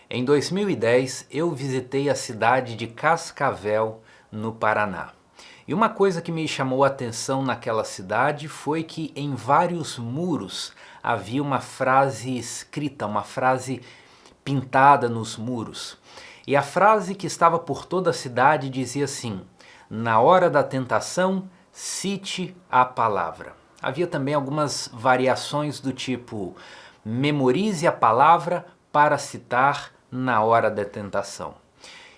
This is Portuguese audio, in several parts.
Em 2010, eu visitei a cidade de Cascavel, no Paraná. E uma coisa que me chamou a atenção naquela cidade foi que em vários muros havia uma frase escrita, uma frase pintada nos muros. E a frase que estava por toda a cidade dizia assim: na hora da tentação, cite a palavra. Havia também algumas variações do tipo: memorize a palavra para citar na hora da tentação.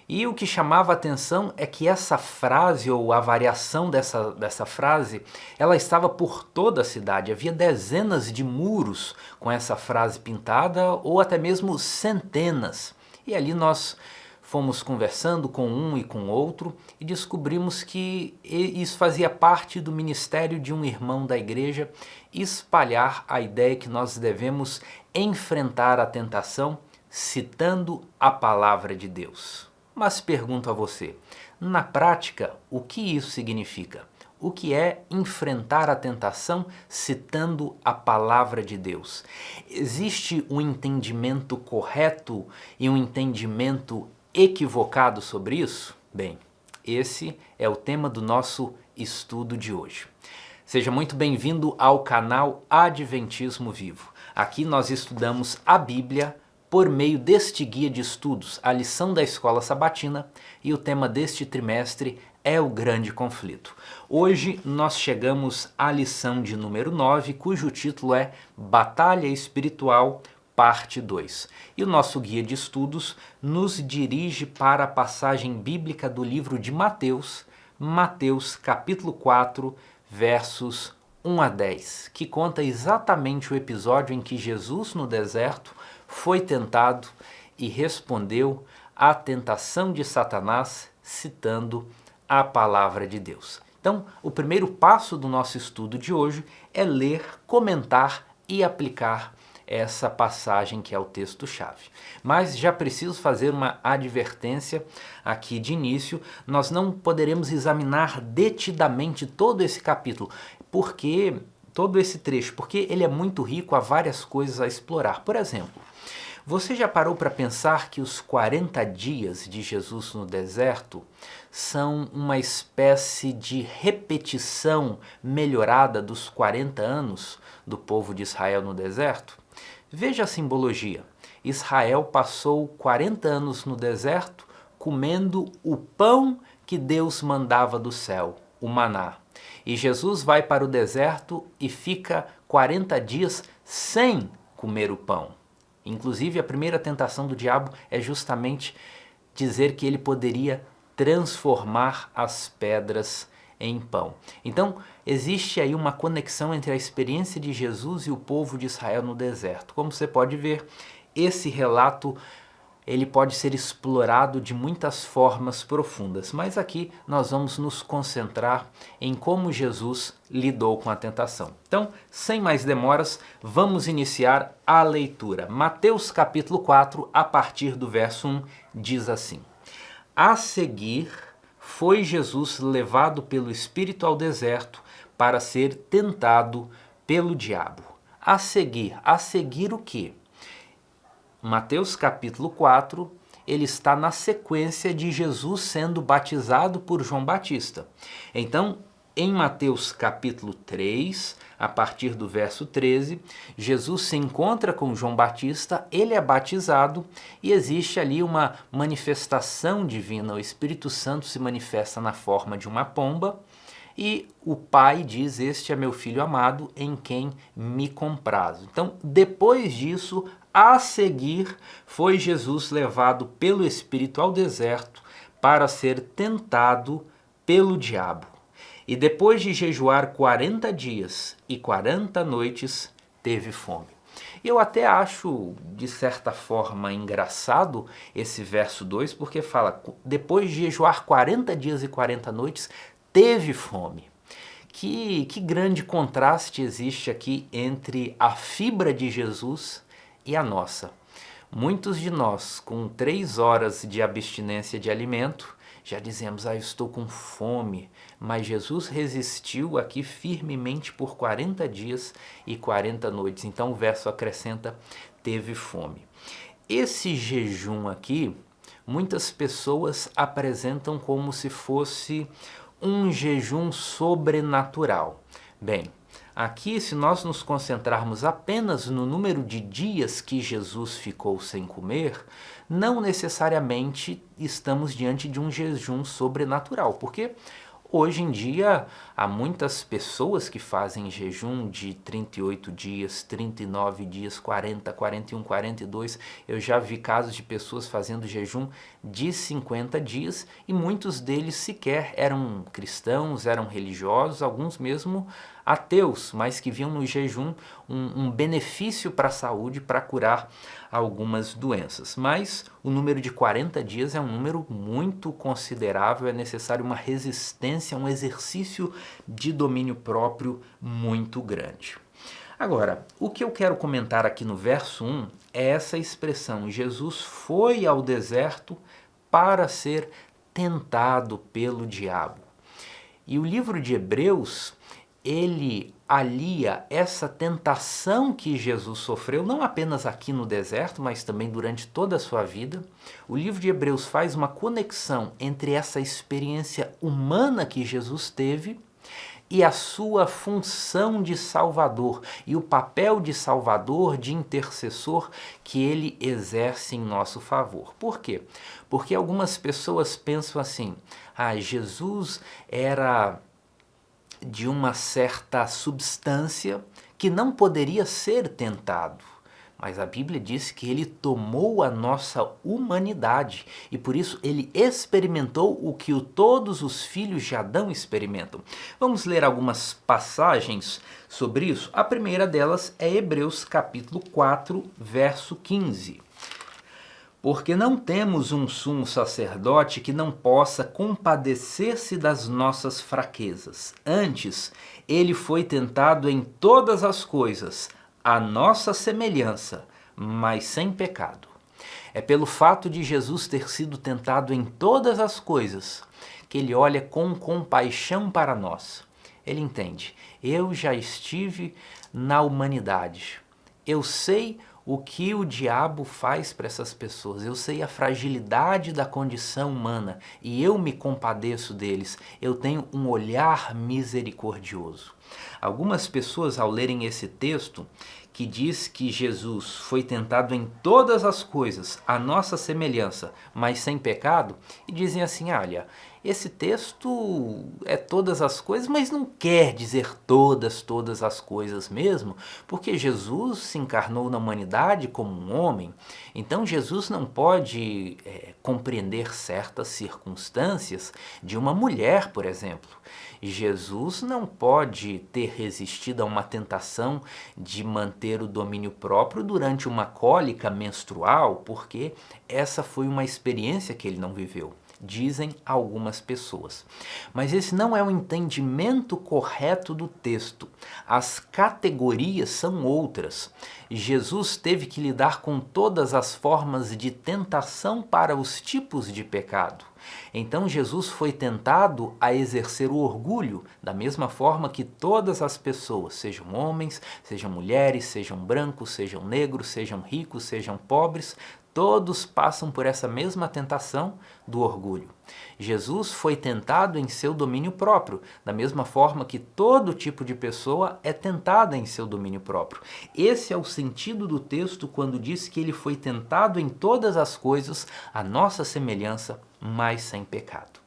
E o que chamava a atenção é que essa frase, ou a variação dessa frase, ela estava por toda a cidade. Havia dezenas de muros com essa frase pintada, ou até mesmo centenas. E ali nós fomos conversando com um e com outro e descobrimos que isso fazia parte do ministério de um irmão da igreja, espalhar a ideia que nós devemos enfrentar a tentação citando a palavra de Deus. Mas pergunto a você, na prática, o que isso significa? O que é enfrentar a tentação citando a palavra de Deus? Existe um entendimento correto e um entendimento equivocado sobre isso? Bem, esse é o tema do nosso estudo de hoje. Seja muito bem-vindo ao canal Adventismo Vivo. Aqui nós estudamos a Bíblia por meio deste guia de estudos, a lição da Escola Sabatina, e o tema deste trimestre é o grande conflito. Hoje nós chegamos à lição de número 9, cujo título é Batalha Espiritual, parte 2. E o nosso guia de estudos nos dirige para a passagem bíblica do livro de Mateus, Mateus capítulo 4, versos 1 a 10, que conta exatamente o episódio em que Jesus no deserto foi tentado e respondeu à tentação de Satanás citando a palavra de Deus. Então, o primeiro passo do nosso estudo de hoje é ler, comentar e aplicar essa passagem que é o texto-chave. Mas já preciso fazer uma advertência aqui de início: nós não poderemos examinar detidamente todo esse capítulo, todo esse trecho, porque ele é muito rico, há várias coisas a explorar. Por exemplo, você já parou para pensar que os 40 dias de Jesus no deserto são uma espécie de repetição melhorada dos 40 anos do povo de Israel no deserto? Veja a simbologia. Israel passou 40 anos no deserto comendo o pão que Deus mandava do céu, o maná. E Jesus vai para o deserto e fica 40 dias sem comer o pão. Inclusive, a primeira tentação do diabo é justamente dizer que ele poderia transformar as pedras em pão. Então, existe aí uma conexão entre a experiência de Jesus e o povo de Israel no deserto. Como você pode ver, esse relato ele pode ser explorado de muitas formas profundas, mas aqui nós vamos nos concentrar em como Jesus lidou com a tentação. Então, sem mais demoras, vamos iniciar a leitura. Mateus capítulo 4, a partir do verso 1, diz assim: A seguir, foi Jesus levado pelo Espírito ao deserto para ser tentado pelo diabo. A seguir o quê? Mateus capítulo 4, ele está na sequência de Jesus sendo batizado por João Batista. Então, em Mateus capítulo 3, a partir do verso 13, Jesus se encontra com João Batista, ele é batizado e existe ali uma manifestação divina. O Espírito Santo se manifesta na forma de uma pomba e o Pai diz: este é meu Filho amado, em quem me comprazo. Então, depois disso, a seguir, foi Jesus levado pelo Espírito ao deserto para ser tentado pelo diabo. E depois de jejuar 40 dias e 40 noites, teve fome. Eu até acho, de certa forma, engraçado esse verso 2, porque fala: depois de jejuar 40 dias e 40 noites, teve fome. Que grande contraste existe aqui entre a fibra de Jesus e a nossa. Muitos de nós, com 3 horas de abstinência de alimento, já dizemos: eu estou com fome. Mas Jesus resistiu aqui firmemente por 40 dias e 40 noites. Então o verso acrescenta: teve fome. Esse jejum aqui, muitas pessoas apresentam como se fosse um jejum sobrenatural. Bem, aqui, se nós nos concentrarmos apenas no número de dias que Jesus ficou sem comer, não necessariamente estamos diante de um jejum sobrenatural, porque hoje em dia há muitas pessoas que fazem jejum de 38 dias, 39 dias, 40, 41, 42. Eu já vi casos de pessoas fazendo jejum de 50 dias e muitos deles sequer eram cristãos, eram religiosos, alguns mesmo ateus, mas que viam no jejum um benefício para a saúde, para curar algumas doenças. Mas o número de 40 dias é um número muito considerável, é necessário uma resistência, um exercício de domínio próprio muito grande. Agora, o que eu quero comentar aqui no verso 1 é essa expressão: Jesus foi ao deserto para ser tentado pelo diabo. E o livro de Hebreus, ele alia essa tentação que Jesus sofreu, não apenas aqui no deserto, mas também durante toda a sua vida. O livro de Hebreus faz uma conexão entre essa experiência humana que Jesus teve e a sua função de salvador e o papel de salvador, de intercessor que ele exerce em nosso favor. Por quê? Porque algumas pessoas pensam assim: Jesus era de uma certa substância que não poderia ser tentado. Mas a Bíblia diz que ele tomou a nossa humanidade e por isso ele experimentou o que todos os filhos de Adão experimentam. Vamos ler algumas passagens sobre isso. A primeira delas é Hebreus capítulo 4, verso 15. Porque não temos um sumo sacerdote que não possa compadecer-se das nossas fraquezas. Antes, ele foi tentado em todas as coisas, à nossa semelhança, mas sem pecado. É pelo fato de Jesus ter sido tentado em todas as coisas que ele olha com compaixão para nós. Ele entende: eu já estive na humanidade, eu sei o que o diabo faz para essas pessoas, eu sei a fragilidade da condição humana e eu me compadeço deles, eu tenho um olhar misericordioso. Algumas pessoas, ao lerem esse texto, que diz que Jesus foi tentado em todas as coisas, à nossa semelhança, mas sem pecado, e dizem assim: olha, esse texto é todas as coisas, mas não quer dizer todas as coisas mesmo, porque Jesus se encarnou na humanidade como um homem, então Jesus não pode compreender certas circunstâncias de uma mulher, por exemplo. Jesus não pode ter resistido a uma tentação de manter o domínio próprio durante uma cólica menstrual, porque essa foi uma experiência que ele não viveu, dizem algumas pessoas. Mas esse não é o entendimento correto do texto. As categorias são outras. Jesus teve que lidar com todas as formas de tentação para os tipos de pecado. Então Jesus foi tentado a exercer o orgulho, da mesma forma que todas as pessoas, sejam homens, sejam mulheres, sejam brancos, sejam negros, sejam ricos, sejam pobres, todos passam por essa mesma tentação do orgulho. Jesus foi tentado em seu domínio próprio, da mesma forma que todo tipo de pessoa é tentada em seu domínio próprio. Esse é o sentido do texto quando diz que ele foi tentado em todas as coisas, à nossa semelhança, mas sem pecado.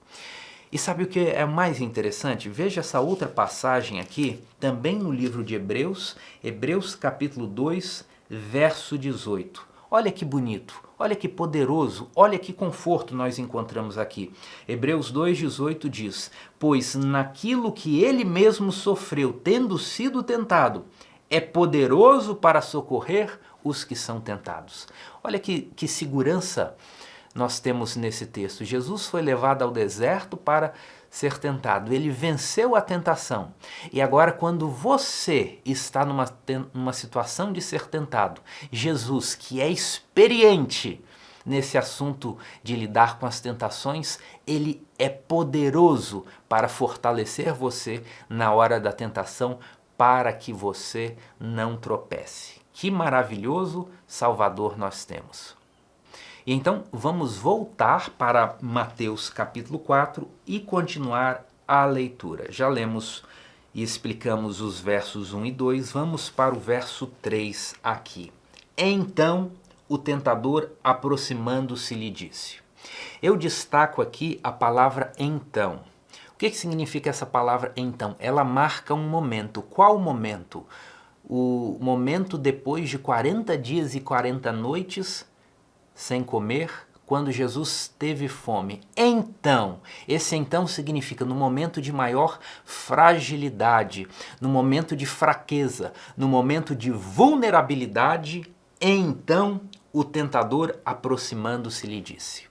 E sabe o que é mais interessante? Veja essa outra passagem aqui, também no livro de Hebreus, Hebreus capítulo 2, verso 18. Olha que bonito, olha que poderoso, olha que conforto nós encontramos aqui. Hebreus 2,18 diz: pois naquilo que ele mesmo sofreu, tendo sido tentado, é poderoso para socorrer os que são tentados. Olha que segurança nós temos nesse texto. Jesus foi levado ao deserto para ser tentado. Ele venceu a tentação. E agora, quando você está numa situação de ser tentado, Jesus, que é experiente nesse assunto de lidar com as tentações, ele é poderoso para fortalecer você na hora da tentação, para que você não tropece. Que maravilhoso Salvador nós temos! E então vamos voltar para Mateus capítulo 4 e continuar a leitura. Já lemos e explicamos os versos 1 e 2, vamos para o verso 3 aqui. Então o tentador, aproximando-se, lhe disse. Eu destaco aqui a palavra então. O que significa essa palavra então? Ela marca um momento. Qual momento? O momento depois de 40 dias e 40 noites sem comer, quando Jesus teve fome. Então, esse então significa no momento de maior fragilidade, no momento de fraqueza, no momento de vulnerabilidade, então o tentador, aproximando-se, lhe disse.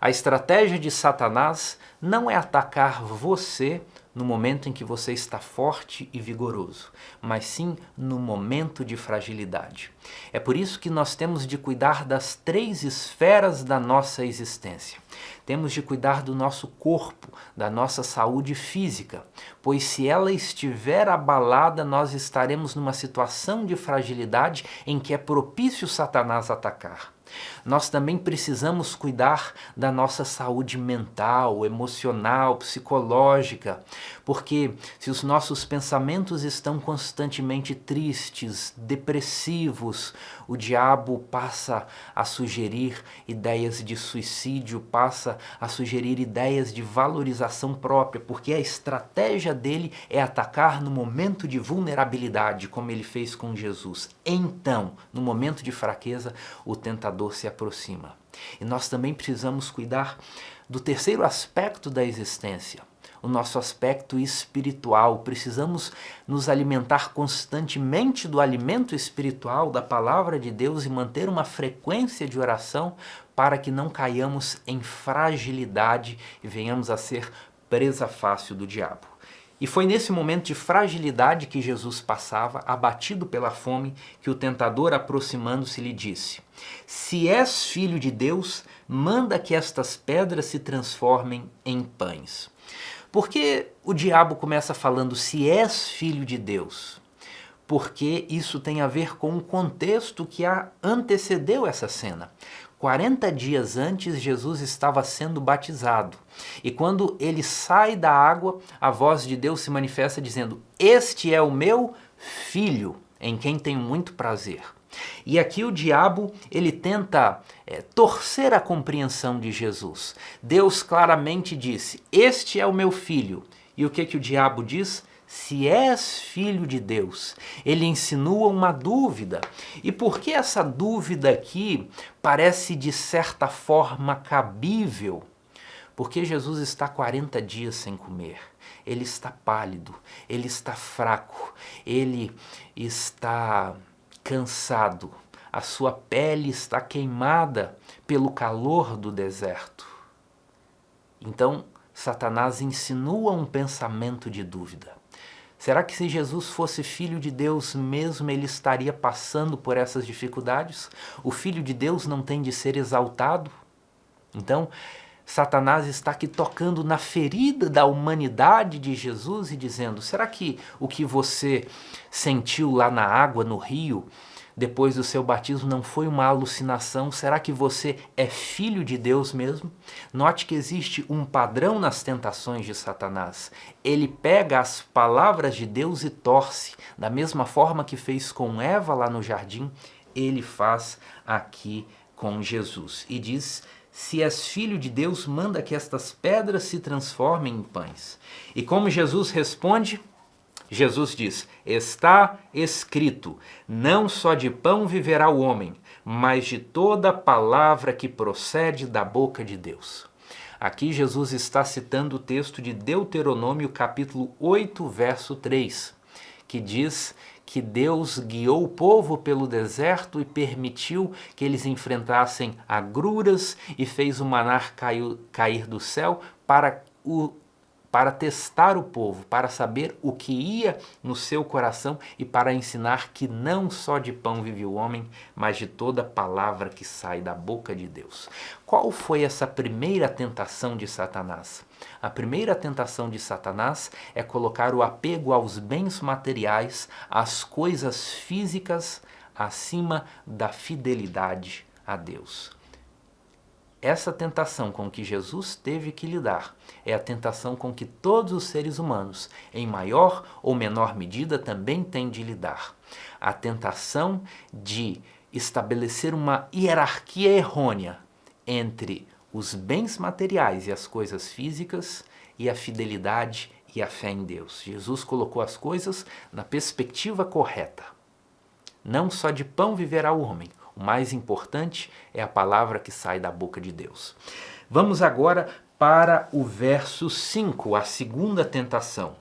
A estratégia de Satanás não é atacar você no momento em que você está forte e vigoroso, mas sim no momento de fragilidade. É por isso que nós temos de cuidar das 3 esferas da nossa existência. Temos de cuidar do nosso corpo, da nossa saúde física, pois se ela estiver abalada, nós estaremos numa situação de fragilidade em que é propício Satanás atacar. Nós também precisamos cuidar da nossa saúde mental, emocional, psicológica, porque se os nossos pensamentos estão constantemente tristes, depressivos, o diabo passa a sugerir ideias de suicídio, passa a sugerir ideias de valorização própria, porque a estratégia dele é atacar no momento de vulnerabilidade, como ele fez com Jesus. Então, no momento de fraqueza, o tentador se aproxima. E nós também precisamos cuidar do terceiro aspecto da existência, o nosso aspecto espiritual. Precisamos nos alimentar constantemente do alimento espiritual, da palavra de Deus, e manter uma frequência de oração para que não caiamos em fragilidade e venhamos a ser presa fácil do diabo. E foi nesse momento de fragilidade que Jesus passava, abatido pela fome, que o tentador, aproximando-se, lhe disse: Se és filho de Deus, manda que estas pedras se transformem em pães. Por que o diabo começa falando se és filho de Deus? Porque isso tem a ver com o contexto que antecedeu essa cena. 40 dias antes, Jesus estava sendo batizado. E quando ele sai da água, a voz de Deus se manifesta dizendo: Este é o meu filho, em quem tenho muito prazer. E aqui o diabo, ele tenta torcer a compreensão de Jesus. Deus claramente disse: Este é o meu filho. E o que o diabo diz? Se és filho de Deus. Ele insinua uma dúvida. E por que essa dúvida aqui parece de certa forma cabível? Porque Jesus está 40 dias sem comer. Ele está pálido, ele está fraco, ele está cansado. A sua pele está queimada pelo calor do deserto. Então, Satanás insinua um pensamento de dúvida. Será que se Jesus fosse filho de Deus mesmo, ele estaria passando por essas dificuldades? O filho de Deus não tem de ser exaltado? Então, Satanás está aqui tocando na ferida da humanidade de Jesus e dizendo: será que o que você sentiu lá na água, no rio, depois do seu batismo, não foi uma alucinação? Será que você é filho de Deus mesmo? Note que existe um padrão nas tentações de Satanás. Ele pega as palavras de Deus e torce. Da mesma forma que fez com Eva lá no jardim, ele faz aqui com Jesus. E diz: se és filho de Deus, manda que estas pedras se transformem em pães. E como Jesus responde? Jesus diz: está escrito, não só de pão viverá o homem, mas de toda palavra que procede da boca de Deus. Aqui Jesus está citando o texto de Deuteronômio capítulo 8, verso 3, que diz que Deus guiou o povo pelo deserto e permitiu que eles enfrentassem agruras e fez o maná cair do céu para testar o povo, para saber o que ia no seu coração e para ensinar que não só de pão vive o homem, mas de toda palavra que sai da boca de Deus. Qual foi essa primeira tentação de Satanás? A primeira tentação de Satanás é colocar o apego aos bens materiais, às coisas físicas, acima da fidelidade a Deus. essa tentação com que Jesus teve que lidar é a tentação com que todos os seres humanos, em maior ou menor medida, também têm de lidar. A tentação de estabelecer uma hierarquia errônea entre os bens materiais e as coisas físicas e a fidelidade e a fé em Deus. Jesus colocou as coisas na perspectiva correta. Não só de pão viverá o homem. O mais importante é a palavra que sai da boca de Deus. Vamos agora para o verso 5, a segunda tentação.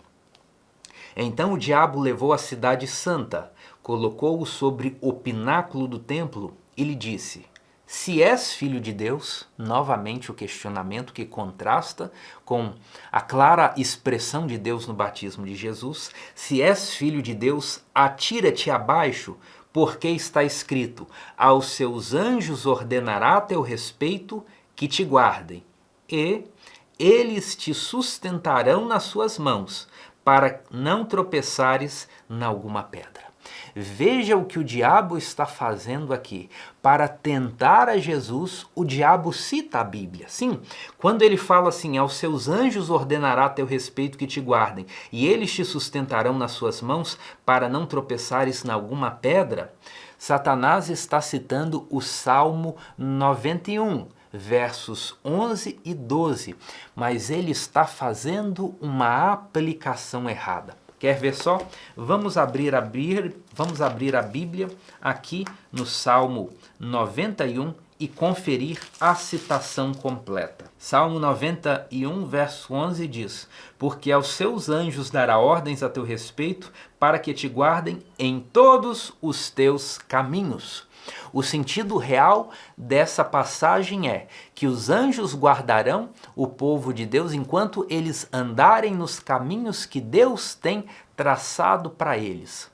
Então o diabo levou a cidade santa, colocou-o sobre o pináculo do templo e lhe disse: se és filho de Deus, novamente o questionamento que contrasta com a clara expressão de Deus no batismo de Jesus, se és filho de Deus, atira-te abaixo, porque está escrito: aos seus anjos ordenará a teu respeito que te guardem, e eles te sustentarão nas suas mãos, para não tropeçares em alguma pedra. Veja o que o diabo está fazendo aqui. Para tentar a Jesus, o diabo cita a Bíblia. Sim, quando ele fala assim: aos seus anjos ordenará a teu respeito que te guardem, e eles te sustentarão nas suas mãos, para não tropeçares em alguma pedra, Satanás está citando o Salmo 91, versos 11 e 12, mas ele está fazendo uma aplicação errada. Quer ver só? Vamos abrir a Bíblia aqui no Salmo 91 e conferir a citação completa. Salmo 91, verso 11 diz: porque aos seus anjos dará ordens a teu respeito, para que te guardem em todos os teus caminhos. O sentido real dessa passagem é que os anjos guardarão o povo de Deus enquanto eles andarem nos caminhos que Deus tem traçado para eles.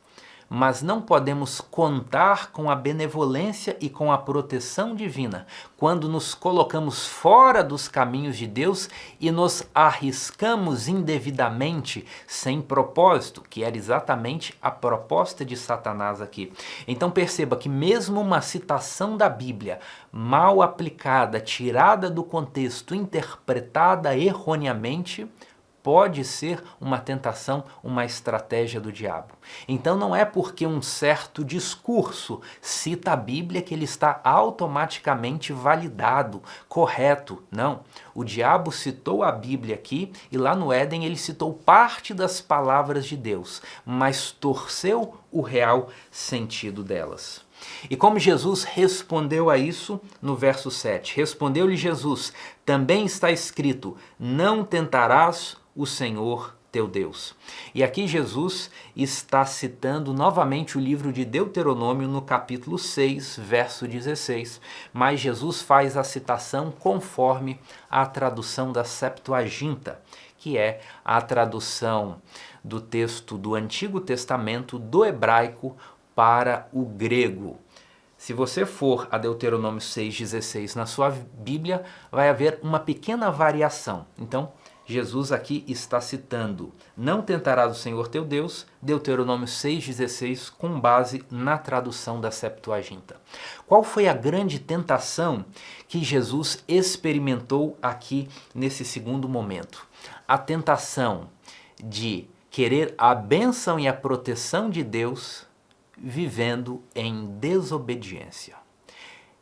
Mas não podemos contar com a benevolência e com a proteção divina quando nos colocamos fora dos caminhos de Deus e nos arriscamos indevidamente, sem propósito, que era exatamente a proposta de Satanás aqui. Então perceba que mesmo uma citação da Bíblia mal aplicada, tirada do contexto, interpretada erroneamente, pode ser uma tentação, uma estratégia do diabo. Então não é porque um certo discurso cita a Bíblia que ele está automaticamente validado, correto. Não. O diabo citou a Bíblia aqui e lá no Éden ele citou parte das palavras de Deus, mas torceu o real sentido delas. E como Jesus respondeu a isso no verso 7? Respondeu-lhe Jesus: também está escrito: não tentarás o Senhor teu Deus. E aqui Jesus está citando novamente o livro de Deuteronômio no capítulo 6, verso 16, mas Jesus faz a citação conforme a tradução da Septuaginta, que é a tradução do texto do Antigo Testamento do hebraico para o grego. Se você for a Deuteronômio 6,16 na sua Bíblia, vai haver uma pequena variação. Então, Jesus aqui está citando: não tentarás o Senhor teu Deus, Deuteronômio 6,16, com base na tradução da Septuaginta. Qual foi a grande tentação que Jesus experimentou aqui nesse segundo momento? A tentação de querer a bênção e a proteção de Deus vivendo em desobediência.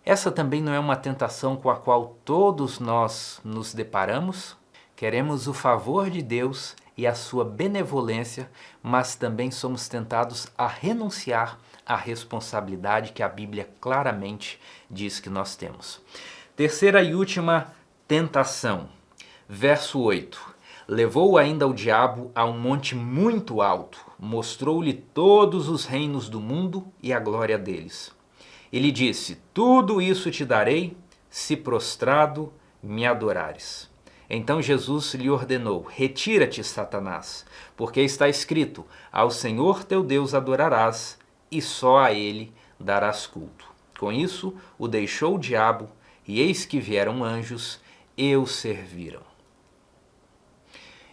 Essa também não é uma tentação com a qual todos nós nos deparamos. Queremos o favor de Deus e a sua benevolência, mas também somos tentados a renunciar à responsabilidade que a Bíblia claramente diz que nós temos. Terceira e última tentação, verso 8. Levou ainda o diabo a um monte muito alto, mostrou-lhe todos os reinos do mundo e a glória deles. Ele disse: tudo isso te darei, se prostrado me adorares. Então Jesus lhe ordenou: retira-te, Satanás, porque está escrito: ao Senhor teu Deus adorarás, e só a ele darás culto. Com isso, o deixou o diabo, e eis que vieram anjos e o serviram.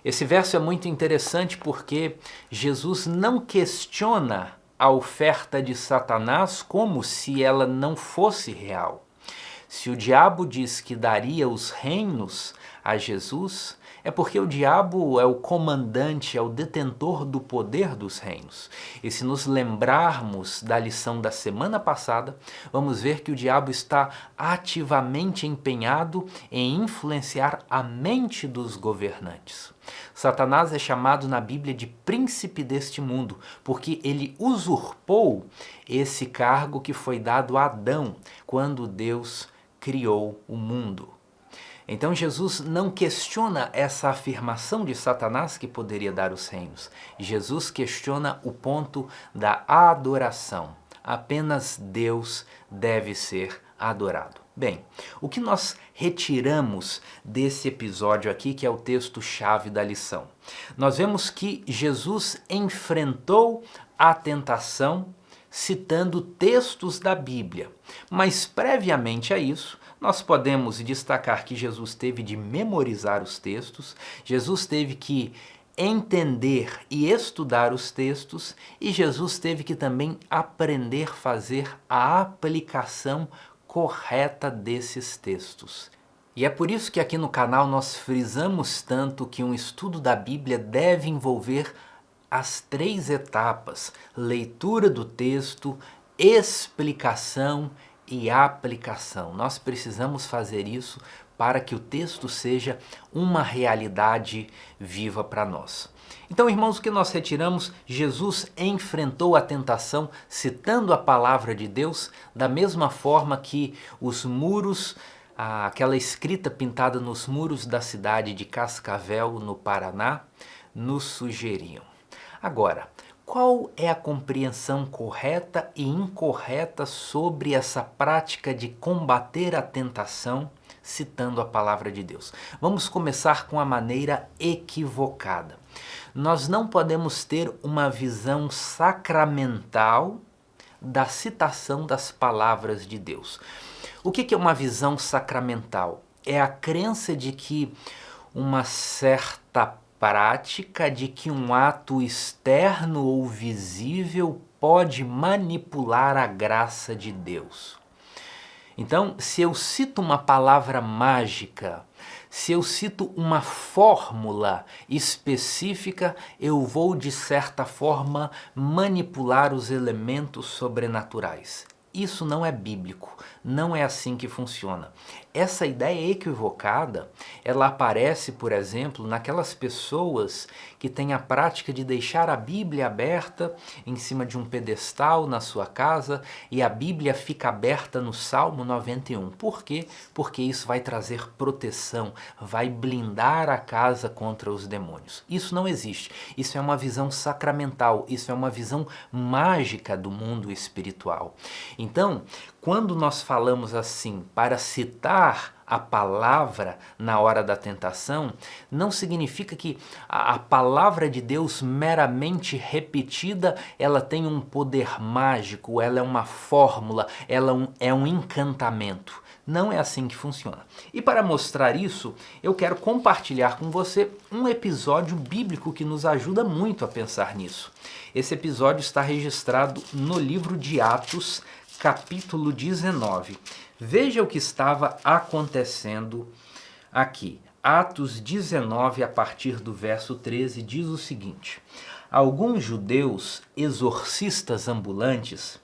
Esse verso é muito interessante porque Jesus não questiona a oferta de Satanás como se ela não fosse real. Se o diabo diz que daria os reinos a Jesus, é porque o diabo é o comandante, é o detentor do poder dos reinos. E se nos lembrarmos da lição da semana passada, vamos ver que o diabo está ativamente empenhado em influenciar a mente dos governantes. Satanás é chamado na Bíblia de príncipe deste mundo, porque ele usurpou esse cargo que foi dado a Adão quando Deus criou o mundo. Então Jesus não questiona essa afirmação de Satanás que poderia dar os reinos. Jesus questiona o ponto da adoração. Apenas Deus deve ser adorado. Bem, o que nós retiramos desse episódio aqui, que é o texto-chave da lição? Nós vemos que Jesus enfrentou a tentação citando textos da Bíblia, mas previamente a isso, nós podemos destacar que Jesus teve de memorizar os textos, Jesus teve que entender e estudar os textos e Jesus teve que também aprender a fazer a aplicação correta desses textos. E é por isso que aqui no canal nós frisamos tanto que um estudo da Bíblia deve envolver as 3 etapas: leitura do texto, explicação e aplicação. Nós precisamos fazer isso para que o texto seja uma realidade viva para nós. Então, irmãos, o que nós retiramos? Jesus enfrentou a tentação citando a palavra de Deus da mesma forma que os muros, aquela escrita pintada nos muros da cidade de Cascavel, no Paraná, nos sugeriam. Agora, qual é a compreensão correta e incorreta sobre essa prática de combater a tentação citando a palavra de Deus? Vamos começar com a maneira equivocada. Nós não podemos ter uma visão sacramental da citação das palavras de Deus. O que é uma visão sacramental? É a crença de que uma certa prática, de que um ato externo ou visível pode manipular a graça de Deus. Então, se eu cito uma palavra mágica, se eu cito uma fórmula específica, eu vou, de certa forma, manipular os elementos sobrenaturais. Isso não é bíblico, não é assim que funciona. Essa ideia equivocada, ela aparece, por exemplo, naquelas pessoas que têm a prática de deixar a Bíblia aberta em cima de um pedestal na sua casa e a Bíblia fica aberta no Salmo 91. Por quê? Porque isso vai trazer proteção, vai blindar a casa contra os demônios. Isso não existe. Isso é uma visão sacramental, isso é uma visão mágica do mundo espiritual. Então, quando nós falamos assim, para citar a palavra na hora da tentação, não significa que a palavra de Deus meramente repetida, ela tem um poder mágico, ela é uma fórmula, ela é um encantamento. Não é assim que funciona. E para mostrar isso, eu quero compartilhar com você um episódio bíblico que nos ajuda muito a pensar nisso. Esse episódio está registrado no livro de Atos, capítulo 19. Veja o que estava acontecendo aqui. Atos 19, a partir do verso 13, diz o seguinte: alguns judeus exorcistas ambulantes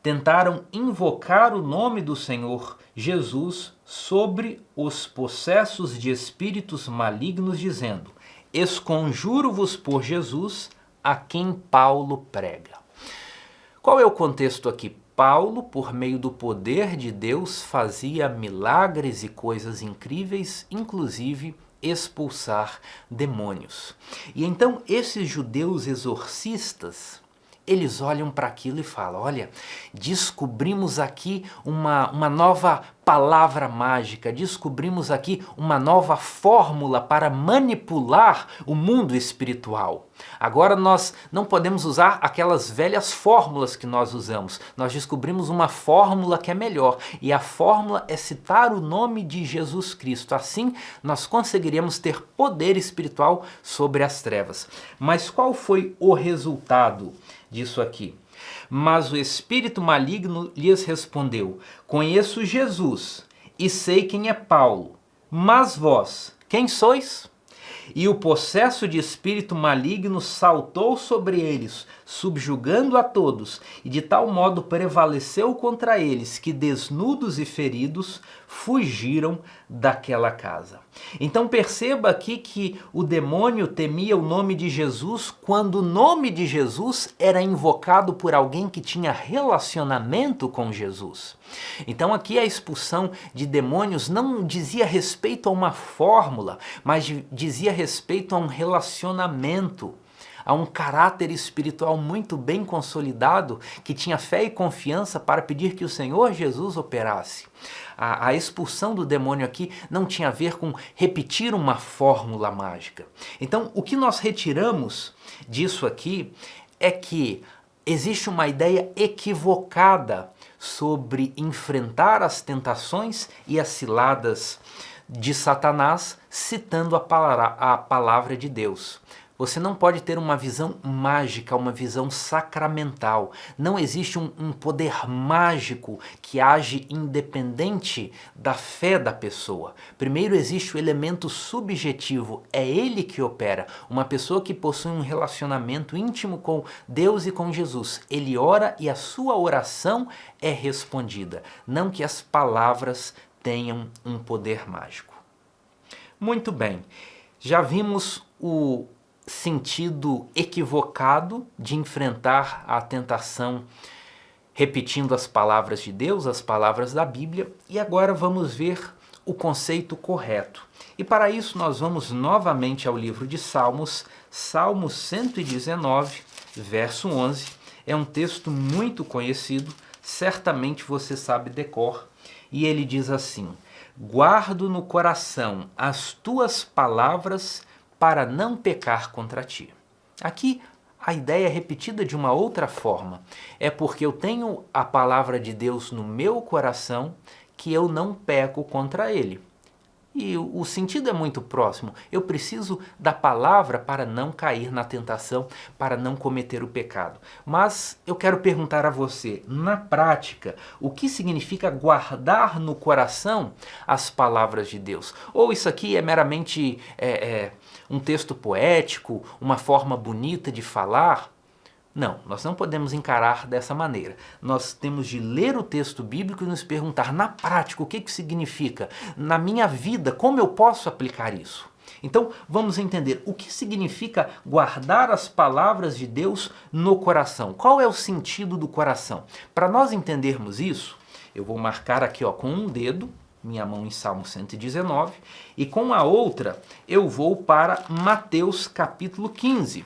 tentaram invocar o nome do Senhor Jesus sobre os possessos de espíritos malignos, dizendo: esconjuro-vos por Jesus, a quem Paulo prega. Qual é o contexto aqui? Paulo, por meio do poder de Deus, fazia milagres e coisas incríveis, inclusive expulsar demônios. E então esses judeus exorcistas, eles olham para aquilo e falam: olha, descobrimos aqui uma nova palavra mágica, descobrimos aqui uma nova fórmula para manipular o mundo espiritual. Agora nós não podemos usar aquelas velhas fórmulas que nós usamos. Nós descobrimos uma fórmula que é melhor, e a fórmula é citar o nome de Jesus Cristo. Assim nós conseguiríamos ter poder espiritual sobre as trevas. Mas qual foi o resultado disso aqui? Mas o espírito maligno lhes respondeu: conheço Jesus e sei quem é Paulo. Mas vós, quem sois? E o possesso de espírito maligno saltou sobre eles, subjugando a todos, e de tal modo prevaleceu contra eles, que desnudos e feridos fugiram daquela casa. Então perceba aqui que o demônio temia o nome de Jesus quando o nome de Jesus era invocado por alguém que tinha relacionamento com Jesus. Então aqui a expulsão de demônios não dizia respeito a uma fórmula, mas dizia respeito a um relacionamento, a um caráter espiritual muito bem consolidado, que tinha fé e confiança para pedir que o Senhor Jesus operasse. A expulsão do demônio aqui não tinha a ver com repetir uma fórmula mágica. Então, o que nós retiramos disso aqui é que existe uma ideia equivocada sobre enfrentar as tentações e as ciladas de Satanás, citando a palavra de Deus. Você não pode ter uma visão mágica, uma visão sacramental. Não existe um poder mágico que age independente da fé da pessoa. Primeiro existe o elemento subjetivo, é ele que opera. Uma pessoa que possui um relacionamento íntimo com Deus e com Jesus, ele ora e a sua oração é respondida. Não que as palavras tenham um poder mágico. Muito bem, já vimos o sentido equivocado de enfrentar a tentação repetindo as palavras de Deus, as palavras da Bíblia, e agora vamos ver o conceito correto. E para isso nós vamos novamente ao livro de Salmos, Salmo 119, verso 11. É um texto muito conhecido, certamente você sabe de cor, e ele diz assim: guardo no coração as tuas palavras para não pecar contra ti. Aqui a ideia é repetida de uma outra forma. É porque eu tenho a palavra de Deus no meu coração que eu não peco contra ele. E o sentido é muito próximo. Eu preciso da palavra para não cair na tentação, para não cometer o pecado. Mas eu quero perguntar a você, na prática, o que significa guardar no coração as palavras de Deus? Ou isso aqui é meramente um texto poético, uma forma bonita de falar? Não, nós não podemos encarar dessa maneira. Nós temos de ler o texto bíblico e nos perguntar, na prática, o que significa? Na minha vida, como eu posso aplicar isso? Então, vamos entender o que significa guardar as palavras de Deus no coração. Qual é o sentido do coração? Para nós entendermos isso, eu vou marcar aqui com um dedo, minha mão em Salmo 119, e com a outra eu vou para Mateus capítulo 15.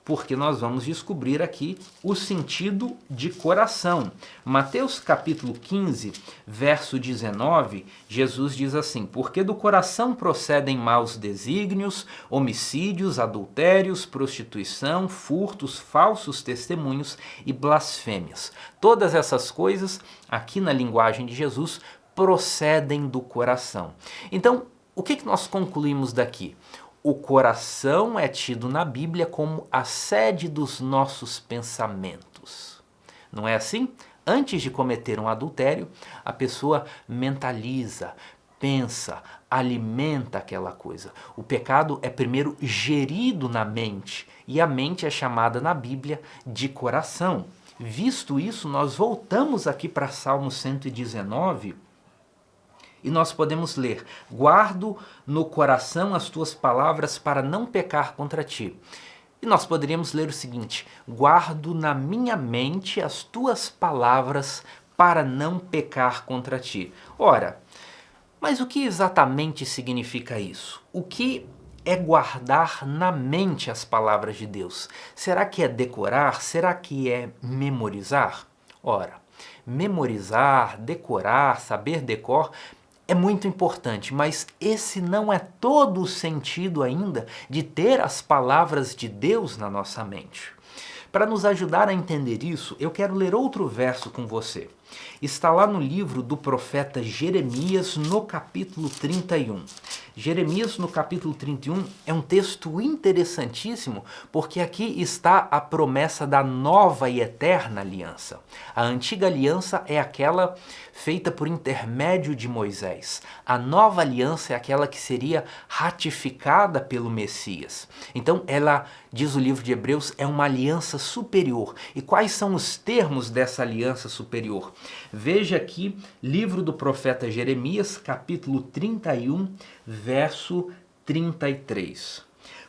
Porque nós vamos descobrir aqui o sentido de coração. Mateus capítulo 15, verso 19, Jesus diz assim: porque do coração procedem maus desígnios, homicídios, adultérios, prostituição, furtos, falsos testemunhos e blasfêmias. Todas essas coisas, aqui na linguagem de Jesus, procedem do coração. Então, o que nós concluímos daqui? O coração é tido na Bíblia como a sede dos nossos pensamentos. Não é assim? Antes de cometer um adultério, a pessoa mentaliza, pensa, alimenta aquela coisa. O pecado é primeiro gerido na mente, e a mente é chamada na Bíblia de coração. Visto isso, nós voltamos aqui para Salmo 119, e nós podemos ler: guardo no coração as tuas palavras para não pecar contra ti. E nós poderíamos ler o seguinte: guardo na minha mente as tuas palavras para não pecar contra ti. Ora, mas o que exatamente significa isso? O que é guardar na mente as palavras de Deus? Será que é decorar? Será que é memorizar? Ora, memorizar, decorar, saber decor é muito importante, mas esse não é todo o sentido ainda de ter as palavras de Deus na nossa mente. Para nos ajudar a entender isso, eu quero ler outro verso com você. Está lá no livro do profeta Jeremias, no capítulo 31. Jeremias, no capítulo 31, é um texto interessantíssimo, porque aqui está a promessa da nova e eterna aliança. A antiga aliança é aquela feita por intermédio de Moisés. A nova aliança é aquela que seria ratificada pelo Messias. Então, ela, diz o livro de Hebreus, é uma aliança superior. E quais são os termos dessa aliança superior? Veja aqui, livro do profeta Jeremias, capítulo 31, verso 33.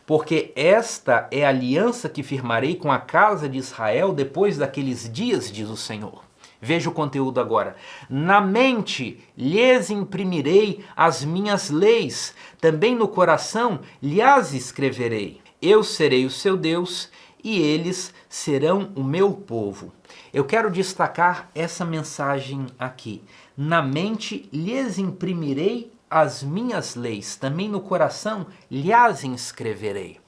Porque esta é a aliança que firmarei com a casa de Israel depois daqueles dias, diz o Senhor. Veja o conteúdo agora. Na mente lhes imprimirei as minhas leis, também no coração lhes escreverei. Eu serei o seu Deus e eles serão o meu povo. Eu quero destacar essa mensagem aqui. Na mente lhes imprimirei as minhas leis, também no coração lhes inscreverei.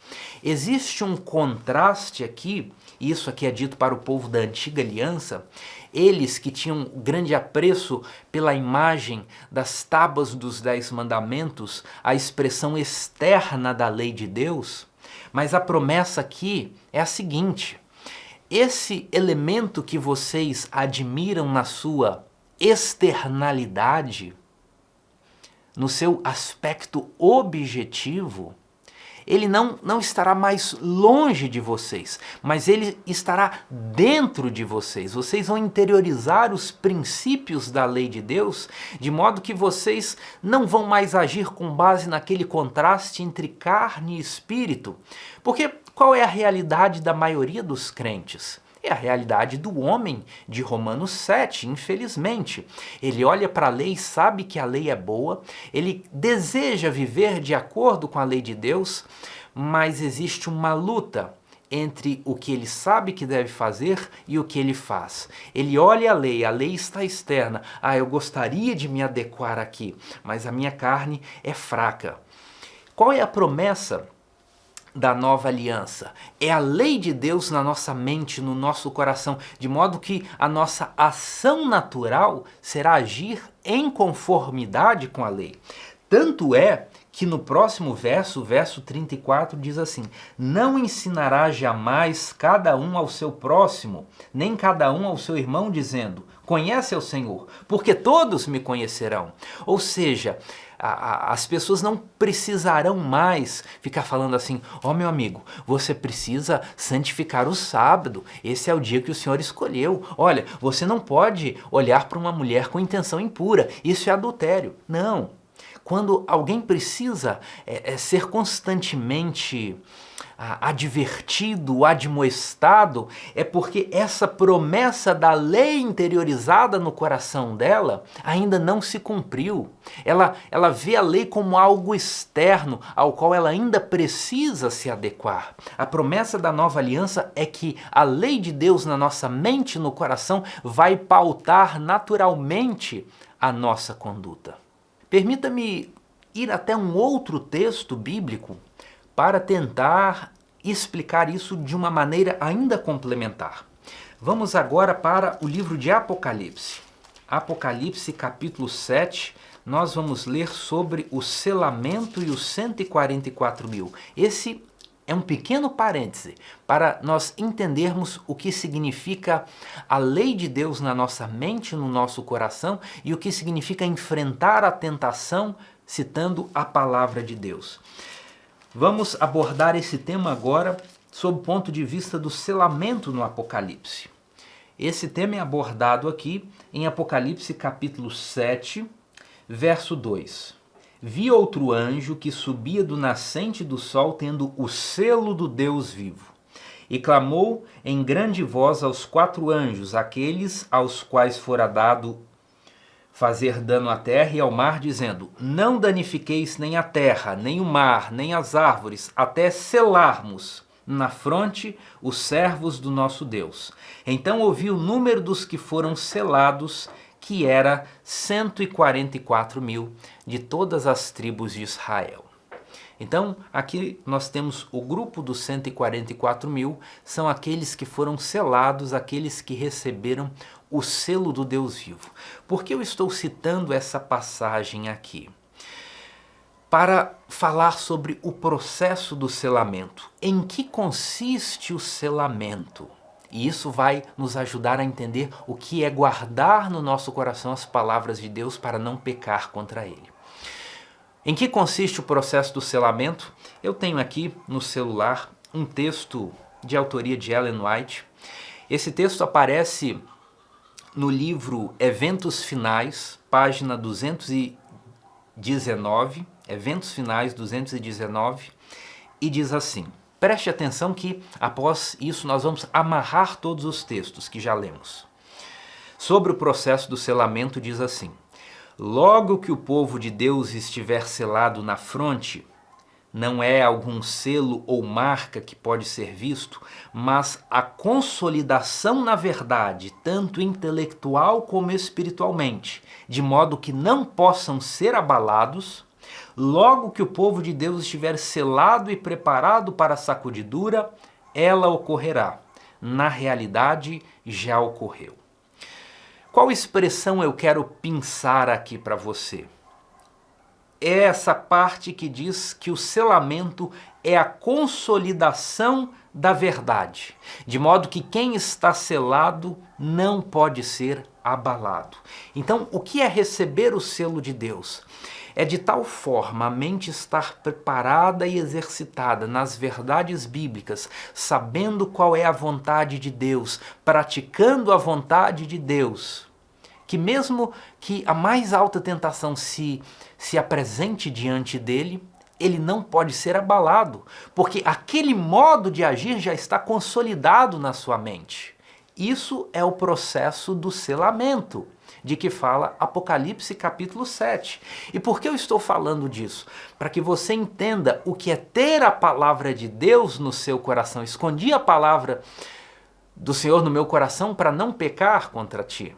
Existe um contraste aqui, isso aqui é dito para o povo da antiga aliança, eles que tinham grande apreço pela imagem das tábuas dos 10 mandamentos, a expressão externa da lei de Deus, mas a promessa aqui é a seguinte: esse elemento que vocês admiram na sua externalidade, no seu aspecto objetivo, ele não estará mais longe de vocês, mas ele estará dentro de vocês. Vocês vão interiorizar os princípios da lei de Deus, de modo que vocês não vão mais agir com base naquele contraste entre carne e espírito. Porque qual é a realidade da maioria dos crentes? É a realidade do homem de Romanos 7, infelizmente. Ele olha para a lei, sabe que a lei é boa, ele deseja viver de acordo com a lei de Deus, mas existe uma luta entre o que ele sabe que deve fazer e o que ele faz. Ele olha a lei está externa. Eu gostaria de me adequar aqui, mas a minha carne é fraca. Qual é a promessa da nova aliança? É a lei de Deus na nossa mente, no nosso coração, de modo que a nossa ação natural será agir em conformidade com a lei. Tanto é que no próximo verso, verso 34, diz assim: não ensinará jamais cada um ao seu próximo, nem cada um ao seu irmão, dizendo: conhece ao Senhor, porque todos me conhecerão. Ou seja, as pessoas não precisarão mais ficar falando assim: meu amigo, você precisa santificar o sábado, esse é o dia que o Senhor escolheu. Olha, você não pode olhar para uma mulher com intenção impura, isso é adultério. Não. Quando alguém precisa ser constantemente advertido, admoestado, é porque essa promessa da lei interiorizada no coração dela ainda não se cumpriu. Ela vê a lei como algo externo, ao qual ela ainda precisa se adequar. A promessa da nova aliança é que a lei de Deus na nossa mente e no coração vai pautar naturalmente a nossa conduta. Permita-me ir até um outro texto bíblico para tentar explicar isso de uma maneira ainda complementar. Vamos agora para o livro de Apocalipse. Apocalipse capítulo 7, nós vamos ler sobre o selamento e os 144.000. Esse é um pequeno parêntese para nós entendermos o que significa a lei de Deus na nossa mente, no nosso coração, e o que significa enfrentar a tentação citando a palavra de Deus. Vamos abordar esse tema agora sob o ponto de vista do selamento no Apocalipse. Esse tema é abordado aqui em Apocalipse capítulo 7, verso 2. Vi outro anjo que subia do nascente do sol, tendo o selo do Deus vivo. E clamou em grande voz aos 4 anjos, aqueles aos quais fora dado fazer dano à terra e ao mar, dizendo: não danifiqueis nem a terra, nem o mar, nem as árvores, até selarmos na fronte os servos do nosso Deus. Então ouvi o número dos que foram selados, que era 144.000 de todas as tribos de Israel. Então, aqui nós temos o grupo dos 144.000, são aqueles que foram selados, aqueles que receberam o selo do Deus vivo. Por que eu estou citando essa passagem aqui? para falar sobre o processo do selamento. Em que consiste o selamento? E isso vai nos ajudar a entender o que é guardar no nosso coração as palavras de Deus para não pecar contra Ele. Em que consiste o processo do selamento? Eu tenho aqui no celular um texto de autoria de Ellen White. Esse texto aparece no livro Eventos Finais, página 219, Eventos Finais 219, e diz assim: preste atenção que após isso nós vamos amarrar todos os textos que já lemos. Sobre o processo do selamento diz assim: logo que o povo de Deus estiver selado na fronte, não é algum selo ou marca que pode ser visto, mas a consolidação na verdade, tanto intelectual como espiritualmente, de modo que não possam ser abalados. Logo que o povo de Deus estiver selado e preparado para a sacudidura, ela ocorrerá. Na realidade, já ocorreu. Qual expressão eu quero pensar aqui para você? É essa parte que diz que o selamento é a consolidação da verdade, de modo que quem está selado não pode ser abalado. Então, o que é receber o selo de Deus? É de tal forma a mente estar preparada e exercitada nas verdades bíblicas, sabendo qual é a vontade de Deus, praticando a vontade de Deus, que mesmo que a mais alta tentação se apresente diante dele, ele não pode ser abalado, porque aquele modo de agir já está consolidado na sua mente. Isso é o processo do selamento, de que fala Apocalipse capítulo 7. E por que eu estou falando disso? Para que você entenda o que é ter a palavra de Deus no seu coração. Escondi a palavra do Senhor no meu coração para não pecar contra ti.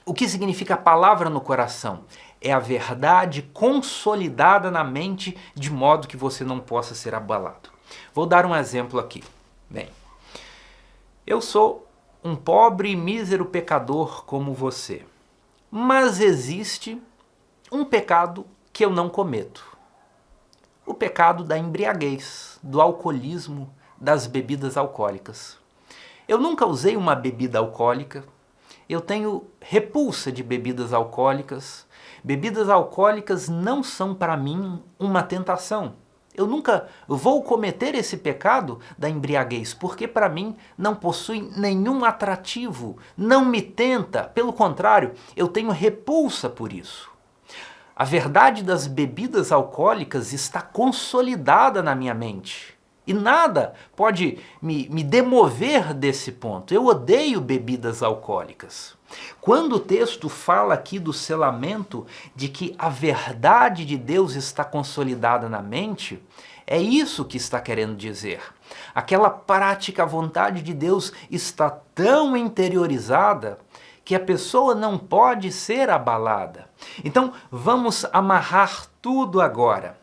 O que significa a palavra no coração? É a verdade consolidada na mente, de modo que você não possa ser abalado. Vou dar um exemplo aqui. Bem, eu sou um pobre e mísero pecador como você, mas existe um pecado que eu não cometo. O pecado da embriaguez, do alcoolismo, das bebidas alcoólicas. Eu nunca usei uma bebida alcoólica. Eu tenho repulsa de bebidas alcoólicas. Bebidas alcoólicas não são para mim uma tentação. Eu nunca vou cometer esse pecado da embriaguez, porque para mim não possui nenhum atrativo, não me tenta, pelo contrário, eu tenho repulsa por isso. A verdade das bebidas alcoólicas está consolidada na minha mente. E nada pode me demover desse ponto. Eu odeio bebidas alcoólicas. Quando o texto fala aqui do selamento, de que a verdade de Deus está consolidada na mente, é isso que está querendo dizer. Aquela prática, a vontade de Deus está tão interiorizada que a pessoa não pode ser abalada. Então, vamos amarrar tudo agora.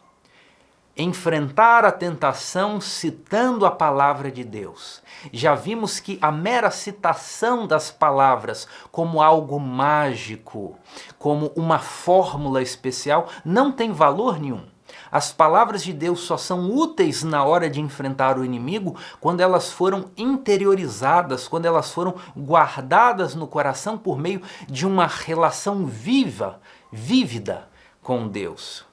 Enfrentar a tentação citando a palavra de Deus. Já vimos que a mera citação das palavras como algo mágico, como uma fórmula especial, não tem valor nenhum. As palavras de Deus só são úteis na hora de enfrentar o inimigo quando elas foram interiorizadas, quando elas foram guardadas no coração por meio de uma relação vívida com Deus.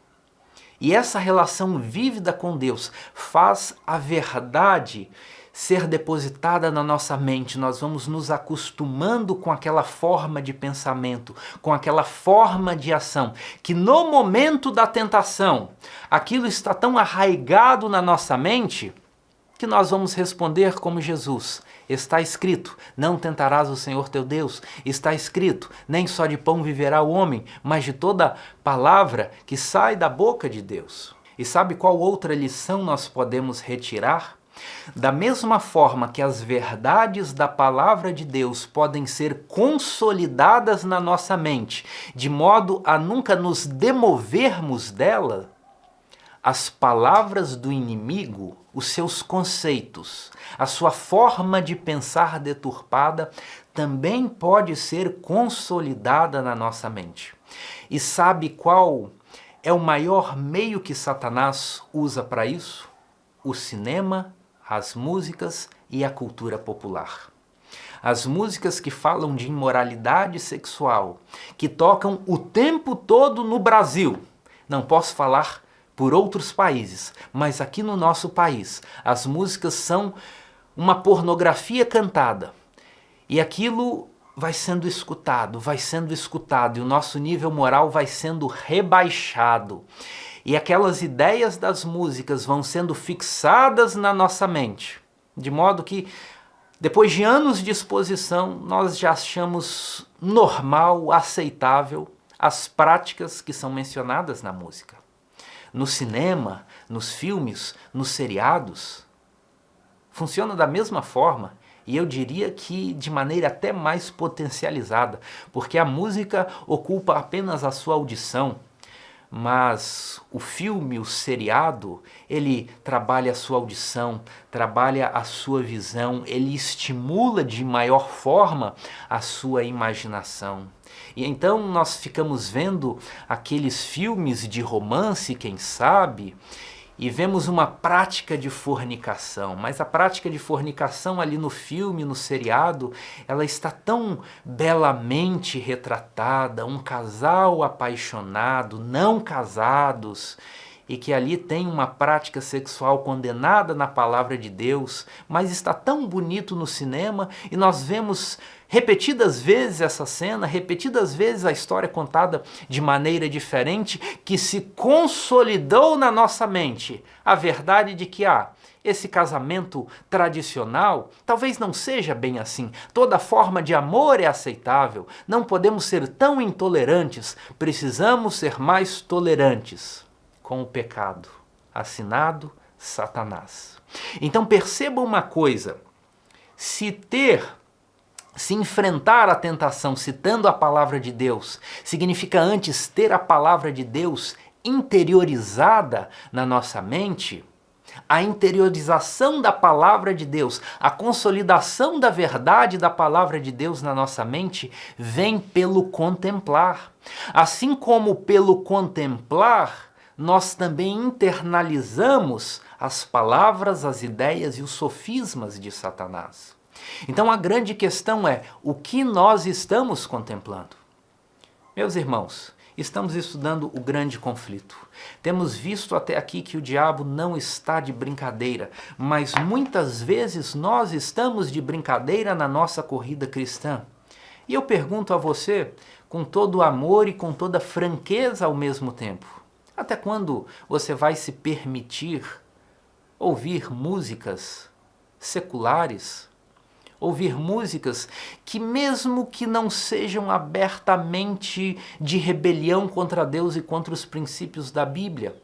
E essa relação vívida com Deus faz a verdade ser depositada na nossa mente. Nós vamos nos acostumando com aquela forma de pensamento, com aquela forma de ação, que no momento da tentação, aquilo está tão arraigado na nossa mente, que nós vamos responder como Jesus. Está escrito, não tentarás o Senhor teu Deus. Está escrito, nem só de pão viverá o homem, mas de toda palavra que sai da boca de Deus. E sabe qual outra lição nós podemos retirar? Da mesma forma que as verdades da palavra de Deus podem ser consolidadas na nossa mente, de modo a nunca nos demovermos dela, as palavras do inimigo, os seus conceitos, a sua forma de pensar deturpada, também pode ser consolidada na nossa mente. E sabe qual é o maior meio que Satanás usa para isso? O cinema, as músicas e a cultura popular. As músicas que falam de imoralidade sexual, que tocam o tempo todo no Brasil. Não posso falar por outros países, mas aqui no nosso país, as músicas são uma pornografia cantada. E aquilo vai sendo escutado, e o nosso nível moral vai sendo rebaixado. E aquelas ideias das músicas vão sendo fixadas na nossa mente, de modo que, depois de anos de exposição, nós já achamos normal, aceitável as práticas que são mencionadas na música. No cinema, nos filmes, nos seriados, funciona da mesma forma. E eu diria que de maneira até mais potencializada, porque a música ocupa apenas a sua audição, mas o filme, o seriado, ele trabalha a sua audição, trabalha a sua visão, ele estimula de maior forma a sua imaginação. E então nós ficamos vendo aqueles filmes de romance, quem sabe, e vemos uma prática de fornicação, mas a prática de fornicação ali no filme, no seriado, ela está tão belamente retratada, um casal apaixonado, não casados, e que ali tem uma prática sexual condenada na palavra de Deus, mas está tão bonito no cinema, e nós vemos repetidas vezes essa cena, repetidas vezes a história contada de maneira diferente, que se consolidou na nossa mente a verdade de que esse casamento tradicional talvez não seja bem assim. Toda forma de amor é aceitável, não podemos ser tão intolerantes, precisamos ser mais tolerantes com o pecado, assinado Satanás. Então perceba uma coisa, se enfrentar a tentação citando a palavra de Deus, significa antes ter a palavra de Deus interiorizada na nossa mente. A interiorização da palavra de Deus, a consolidação da verdade da palavra de Deus na nossa mente vem pelo contemplar. Assim como pelo contemplar, nós também internalizamos as palavras, as ideias e os sofismas de Satanás. Então a grande questão é, o que nós estamos contemplando? Meus irmãos, estamos estudando o grande conflito. Temos visto até aqui que o diabo não está de brincadeira, mas muitas vezes nós estamos de brincadeira na nossa corrida cristã. E eu pergunto a você, com todo o amor e com toda franqueza ao mesmo tempo, até quando você vai se permitir ouvir músicas seculares, ouvir músicas que, mesmo que não sejam abertamente de rebelião contra Deus e contra os princípios da Bíblia,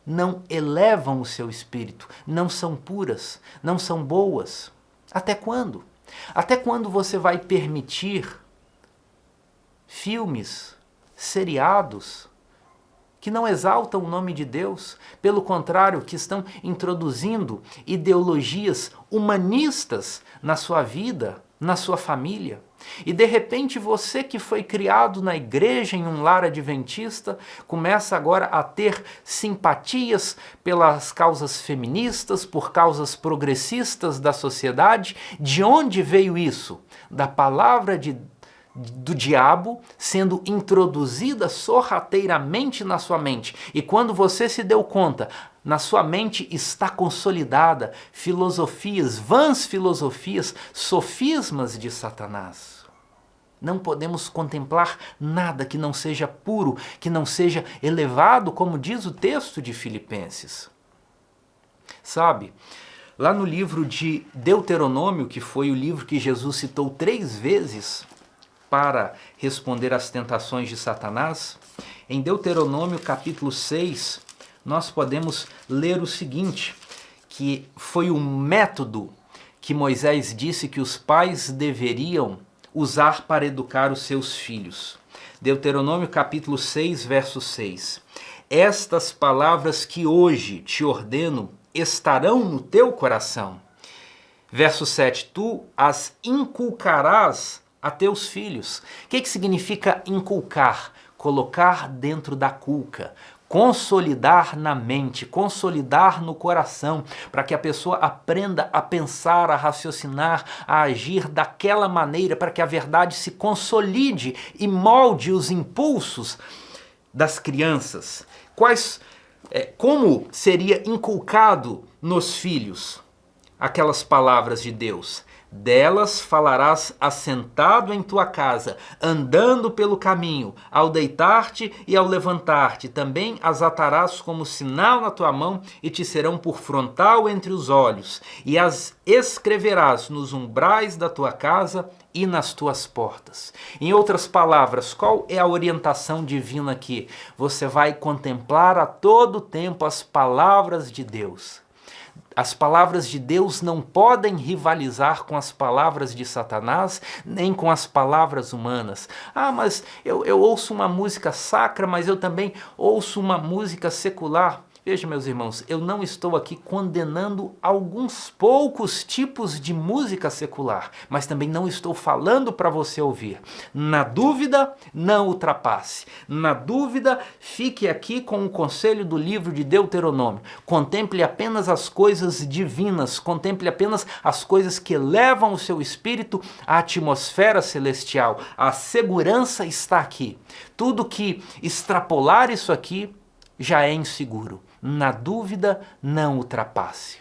não elevam o seu espírito, não são puras, não são boas? Até quando? Até quando você vai permitir filmes, seriados, que não exaltam o nome de Deus, pelo contrário, que estão introduzindo ideologias humanistas na sua vida, na sua família? E de repente você que foi criado na igreja, em um lar adventista, começa agora a ter simpatias pelas causas feministas, por causas progressistas da sociedade. De onde veio isso? Da palavra do diabo sendo introduzida sorrateiramente na sua mente. E quando você se deu conta, na sua mente está consolidada filosofias, vãs filosofias, sofismas de Satanás. Não podemos contemplar nada que não seja puro, que não seja elevado, como diz o texto de Filipenses. Sabe, lá no livro de Deuteronômio, que foi o livro que Jesus citou 3 vezes para responder às tentações de Satanás, em Deuteronômio capítulo 6, nós podemos ler o seguinte, que foi um método que Moisés disse que os pais deveriam usar para educar os seus filhos. Deuteronômio capítulo 6, verso 6. Estas palavras que hoje te ordeno estarão no teu coração. Verso 7. Tu as inculcarás a teus filhos. O que significa inculcar? Colocar dentro da cuca, consolidar na mente, consolidar no coração, para que a pessoa aprenda a pensar, a raciocinar, a agir daquela maneira, para que a verdade se consolide e molde os impulsos das crianças. Como seria inculcado nos filhos aquelas palavras de Deus? Delas falarás assentado em tua casa, andando pelo caminho, ao deitar-te e ao levantar-te. Também as atarás como sinal na tua mão e te serão por frontal entre os olhos. E as escreverás nos umbrais da tua casa e nas tuas portas. Em outras palavras, qual é a orientação divina aqui? Você vai contemplar a todo tempo as palavras de Deus. As palavras de Deus não podem rivalizar com as palavras de Satanás, nem com as palavras humanas. Ah, mas eu ouço uma música sacra, mas eu também ouço uma música secular. Veja, meus irmãos, eu não estou aqui condenando alguns poucos tipos de música secular, mas também não estou falando para você ouvir. Na dúvida, não ultrapasse. Na dúvida, fique aqui com o conselho do livro de Deuteronômio. Contemple apenas as coisas divinas, contemple apenas as coisas que elevam o seu espírito à atmosfera celestial. A segurança está aqui. Tudo que extrapolar isso aqui já é inseguro. Na dúvida, não ultrapasse.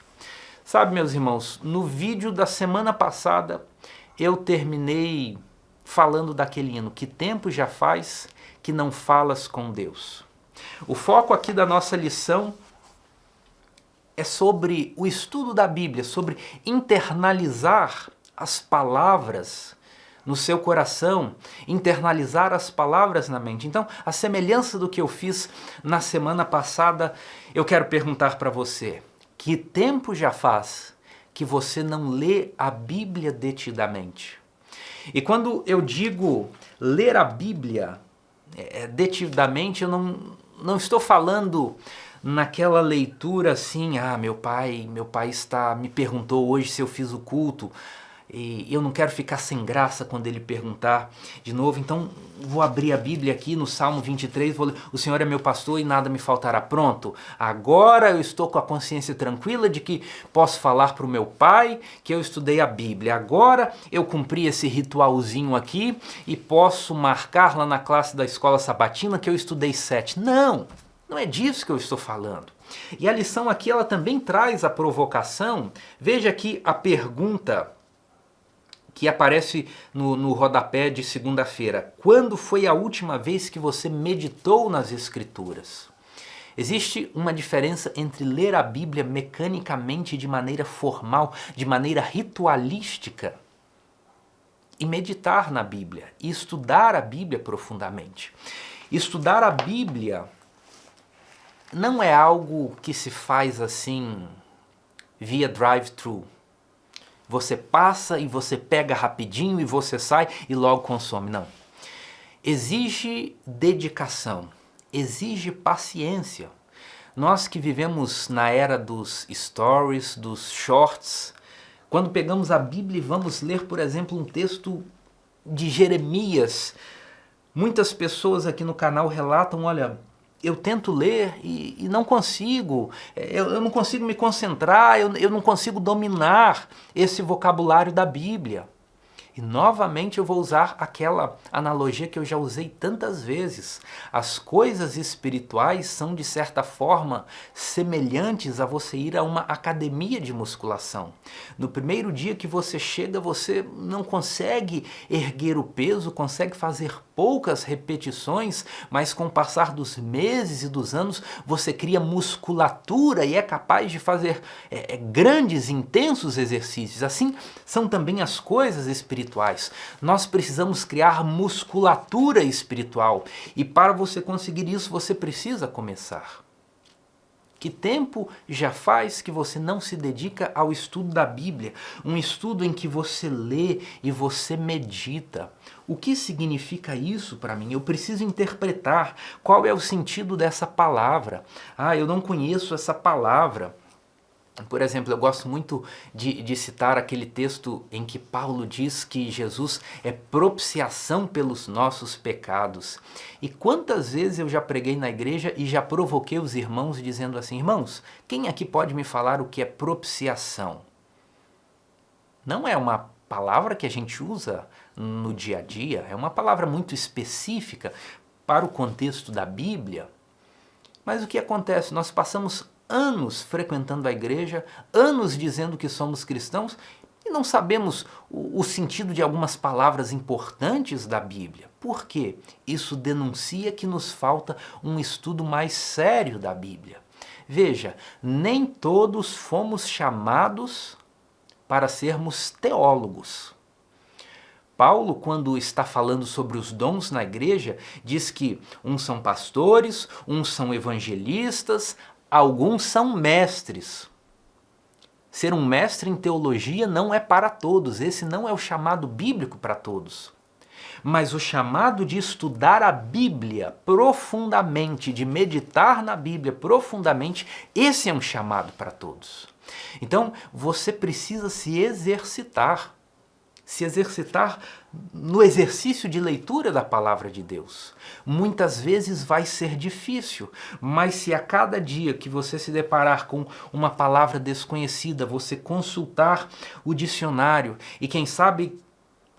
Sabe, meus irmãos, no vídeo da semana passada, eu terminei falando daquele hino, que tempo já faz que não falas com Deus. O foco aqui da nossa lição é sobre o estudo da Bíblia, sobre internalizar as palavras no seu coração, internalizar as palavras na mente. Então, a semelhança do que eu fiz na semana passada, eu quero perguntar para você: que tempo já faz que você não lê a Bíblia detidamente? E quando eu digo ler a Bíblia detidamente, eu não estou falando naquela leitura assim, meu pai me perguntou hoje se eu fiz o culto, e eu não quero ficar sem graça quando ele perguntar de novo, então vou abrir a Bíblia aqui no Salmo 23, vou ler: o Senhor é meu pastor e nada me faltará. Pronto, agora eu estou com a consciência tranquila de que posso falar para o meu pai que eu estudei a Bíblia. Agora eu cumpri esse ritualzinho aqui e posso marcar lá na classe da escola sabatina que eu estudei 7. Não é disso que eu estou falando. E a lição aqui, ela também traz a provocação. Veja aqui a pergunta que aparece no rodapé de segunda-feira. Quando foi a última vez que você meditou nas Escrituras? Existe uma diferença entre ler a Bíblia mecanicamente, de maneira formal, de maneira ritualística, e meditar na Bíblia, e estudar a Bíblia profundamente. Estudar a Bíblia não é algo que se faz assim, via drive-thru. Você passa e você pega rapidinho e você sai e logo consome. Não. Exige dedicação, exige paciência. Nós que vivemos na era dos stories, dos shorts, quando pegamos a Bíblia e vamos ler, por exemplo, um texto de Jeremias, muitas pessoas aqui no canal relatam: olha, eu tento ler e não consigo, eu não consigo me concentrar, eu não consigo dominar esse vocabulário da Bíblia. E novamente eu vou usar aquela analogia que eu já usei tantas vezes. As coisas espirituais são, de certa forma, semelhantes a você ir a uma academia de musculação. No primeiro dia que você chega, você não consegue erguer o peso, consegue fazer poucas repetições, mas com o passar dos meses e dos anos, você cria musculatura e é capaz de fazer grandes, intensos exercícios. Assim são também as coisas espirituais. Nós precisamos criar musculatura espiritual, e para você conseguir isso, você precisa começar. Que tempo já faz que você não se dedica ao estudo da Bíblia? Um estudo em que você lê e você medita. O que significa isso para mim? Eu preciso interpretar qual é o sentido dessa palavra. Eu não conheço essa palavra. Por exemplo, eu gosto muito de citar aquele texto em que Paulo diz que Jesus é propiciação pelos nossos pecados. E quantas vezes eu já preguei na igreja e já provoquei os irmãos dizendo assim: irmãos, quem aqui pode me falar o que é propiciação? Não é uma palavra que a gente usa no dia a dia, é uma palavra muito específica para o contexto da Bíblia. Mas o que acontece? Nós passamos anos frequentando a igreja, anos dizendo que somos cristãos e não sabemos o sentido de algumas palavras importantes da Bíblia. Por quê? Isso denuncia que nos falta um estudo mais sério da Bíblia. Veja, nem todos fomos chamados para sermos teólogos. Paulo, quando está falando sobre os dons na igreja, diz que uns são pastores, uns são evangelistas, alguns são mestres. Ser um mestre em teologia não é para todos, esse não é o chamado bíblico para todos. Mas o chamado de estudar a Bíblia profundamente, de meditar na Bíblia profundamente, esse é um chamado para todos. Então, você precisa se exercitar no exercício de leitura da palavra de Deus. Muitas vezes vai ser difícil, mas se a cada dia que você se deparar com uma palavra desconhecida, você consultar o dicionário e quem sabe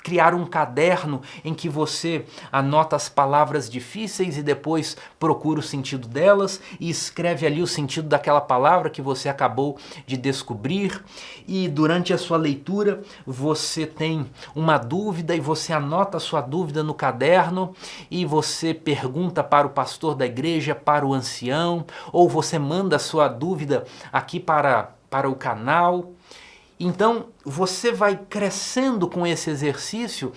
criar um caderno em que você anota as palavras difíceis e depois procura o sentido delas e escreve ali o sentido daquela palavra que você acabou de descobrir, e durante a sua leitura você tem uma dúvida e você anota a sua dúvida no caderno e você pergunta para o pastor da igreja, para o ancião, ou você manda a sua dúvida aqui para o canal. Então você vai crescendo com esse exercício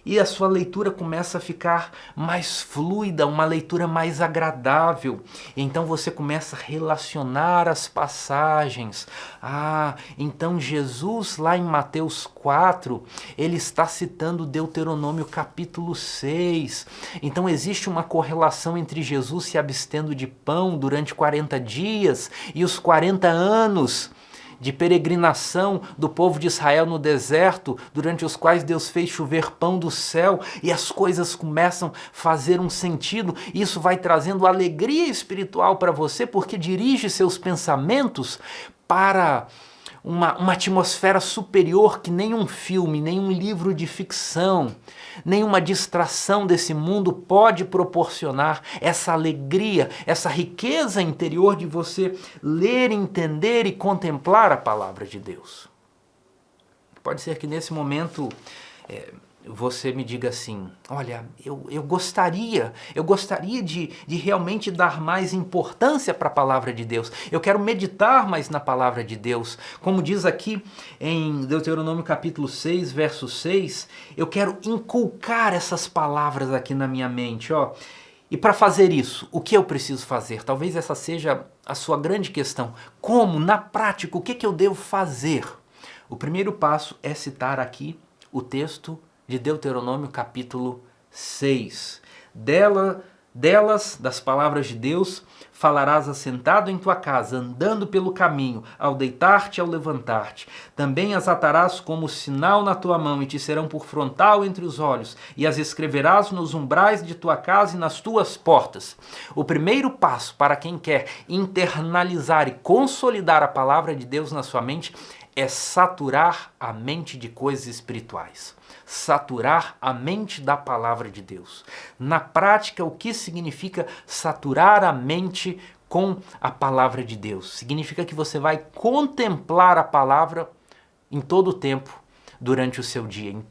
e a sua leitura começa a ficar mais fluida, uma leitura mais agradável. Então você começa a relacionar as passagens. Então Jesus lá em Mateus 4, ele está citando Deuteronômio capítulo 6. Então existe uma correlação entre Jesus se abstendo de pão durante 40 dias e os 40 anos de peregrinação do povo de Israel no deserto, durante os quais Deus fez chover pão do céu, e as coisas começam a fazer um sentido. Isso vai trazendo alegria espiritual para você, porque dirige seus pensamentos para uma atmosfera superior que nenhum filme, nenhum livro de ficção, nenhuma distração desse mundo pode proporcionar. Essa alegria, essa riqueza interior de você ler, entender e contemplar a palavra de Deus. Pode ser que nesse momento você me diga assim: olha, eu gostaria de realmente dar mais importância para a palavra de Deus. Eu quero meditar mais na palavra de Deus. Como diz aqui em Deuteronômio capítulo 6, verso 6, eu quero inculcar essas palavras aqui na minha mente, ó. E para fazer isso, o que eu preciso fazer? Talvez essa seja a sua grande questão. Como, na prática, o que eu devo fazer? O primeiro passo é citar aqui o texto de Deuteronômio capítulo 6. Das palavras de Deus, falarás assentado em tua casa, andando pelo caminho, ao deitar-te e ao levantar-te. Também as atarás como sinal na tua mão e te serão por frontal entre os olhos, e as escreverás nos umbrais de tua casa e nas tuas portas. O primeiro passo para quem quer internalizar e consolidar a palavra de Deus na sua mente é saturar a mente de coisas espirituais. Saturar a mente da palavra de Deus. Na prática, o que significa saturar a mente com a palavra de Deus? Significa que você vai contemplar a palavra em todo o tempo durante o seu dia, em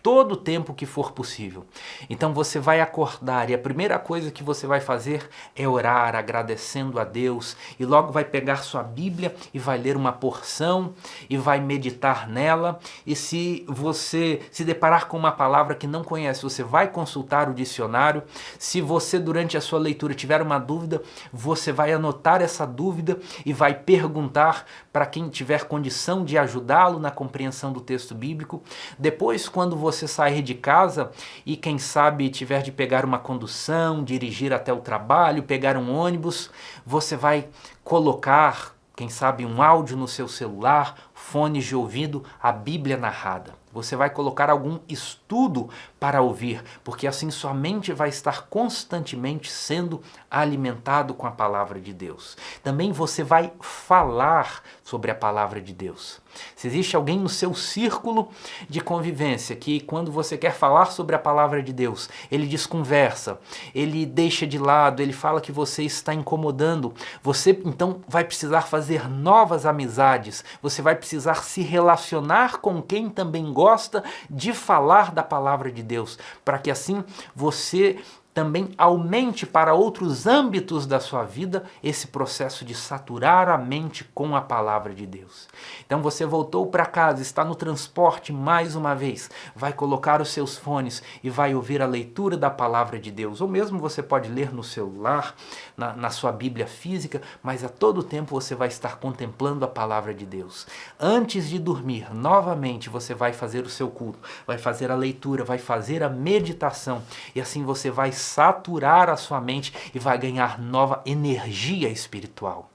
todo o tempo que for possível. Então você vai acordar e a primeira coisa que você vai fazer é orar, agradecendo a Deus, e logo vai pegar sua Bíblia e vai ler uma porção e vai meditar nela. E se você se deparar com uma palavra que não conhece, você vai consultar o dicionário. Se você durante a sua leitura tiver uma dúvida, você vai anotar essa dúvida e vai perguntar para quem tiver condição de ajudá-lo na compreensão do texto bíblico. Depois, quando você sair de casa e quem sabe tiver de pegar uma condução, dirigir até o trabalho, pegar um ônibus, você vai colocar quem sabe um áudio no seu celular, fones de ouvido, a Bíblia narrada. Você vai colocar algum estudo para ouvir, porque assim sua mente vai estar constantemente sendo alimentado com a palavra de Deus. Também você vai falar sobre a palavra de Deus. Se existe alguém no seu círculo de convivência que, quando você quer falar sobre a palavra de Deus, ele desconversa, ele deixa de lado, ele fala que você está incomodando, você então vai precisar fazer novas amizades, você vai precisar se relacionar com quem também gosta de falar da palavra de Deus, para que assim você também aumente para outros âmbitos da sua vida esse processo de saturar a mente com a palavra de Deus. Então você voltou para casa, está no transporte mais uma vez, vai colocar os seus fones e vai ouvir a leitura da palavra de Deus. Ou mesmo você pode ler no celular, na sua Bíblia física, mas a todo tempo você vai estar contemplando a palavra de Deus. Antes de dormir, novamente você vai fazer o seu culto, vai fazer a leitura, vai fazer a meditação, e assim você vai saturar a sua mente e vai ganhar nova energia espiritual.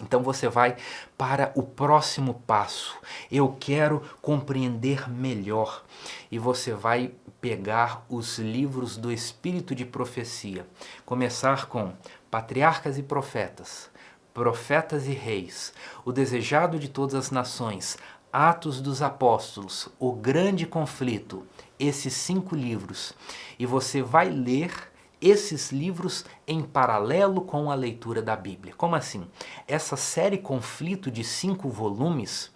Então você vai para o próximo passo. Eu quero compreender melhor. E você vai pegar os livros do Espírito de Profecia. Começar com Patriarcas e Profetas, Profetas e Reis, O Desejado de Todas as Nações, Atos dos Apóstolos, O Grande Conflito, esses 5 livros. E você vai ler esses livros em paralelo com a leitura da Bíblia. Como assim? Essa série Conflito de 5 volumes,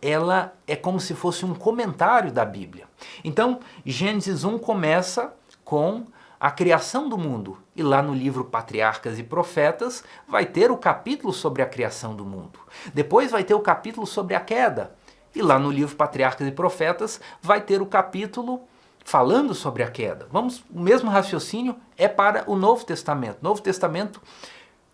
ela é como se fosse um comentário da Bíblia. Então, Gênesis 1 começa com a criação do mundo. E lá no livro Patriarcas e Profetas vai ter o capítulo sobre a criação do mundo. Depois vai ter o capítulo sobre a queda. E lá no livro Patriarcas e Profetas vai ter o capítulo falando sobre a queda. O mesmo raciocínio é para o Novo Testamento. O Novo Testamento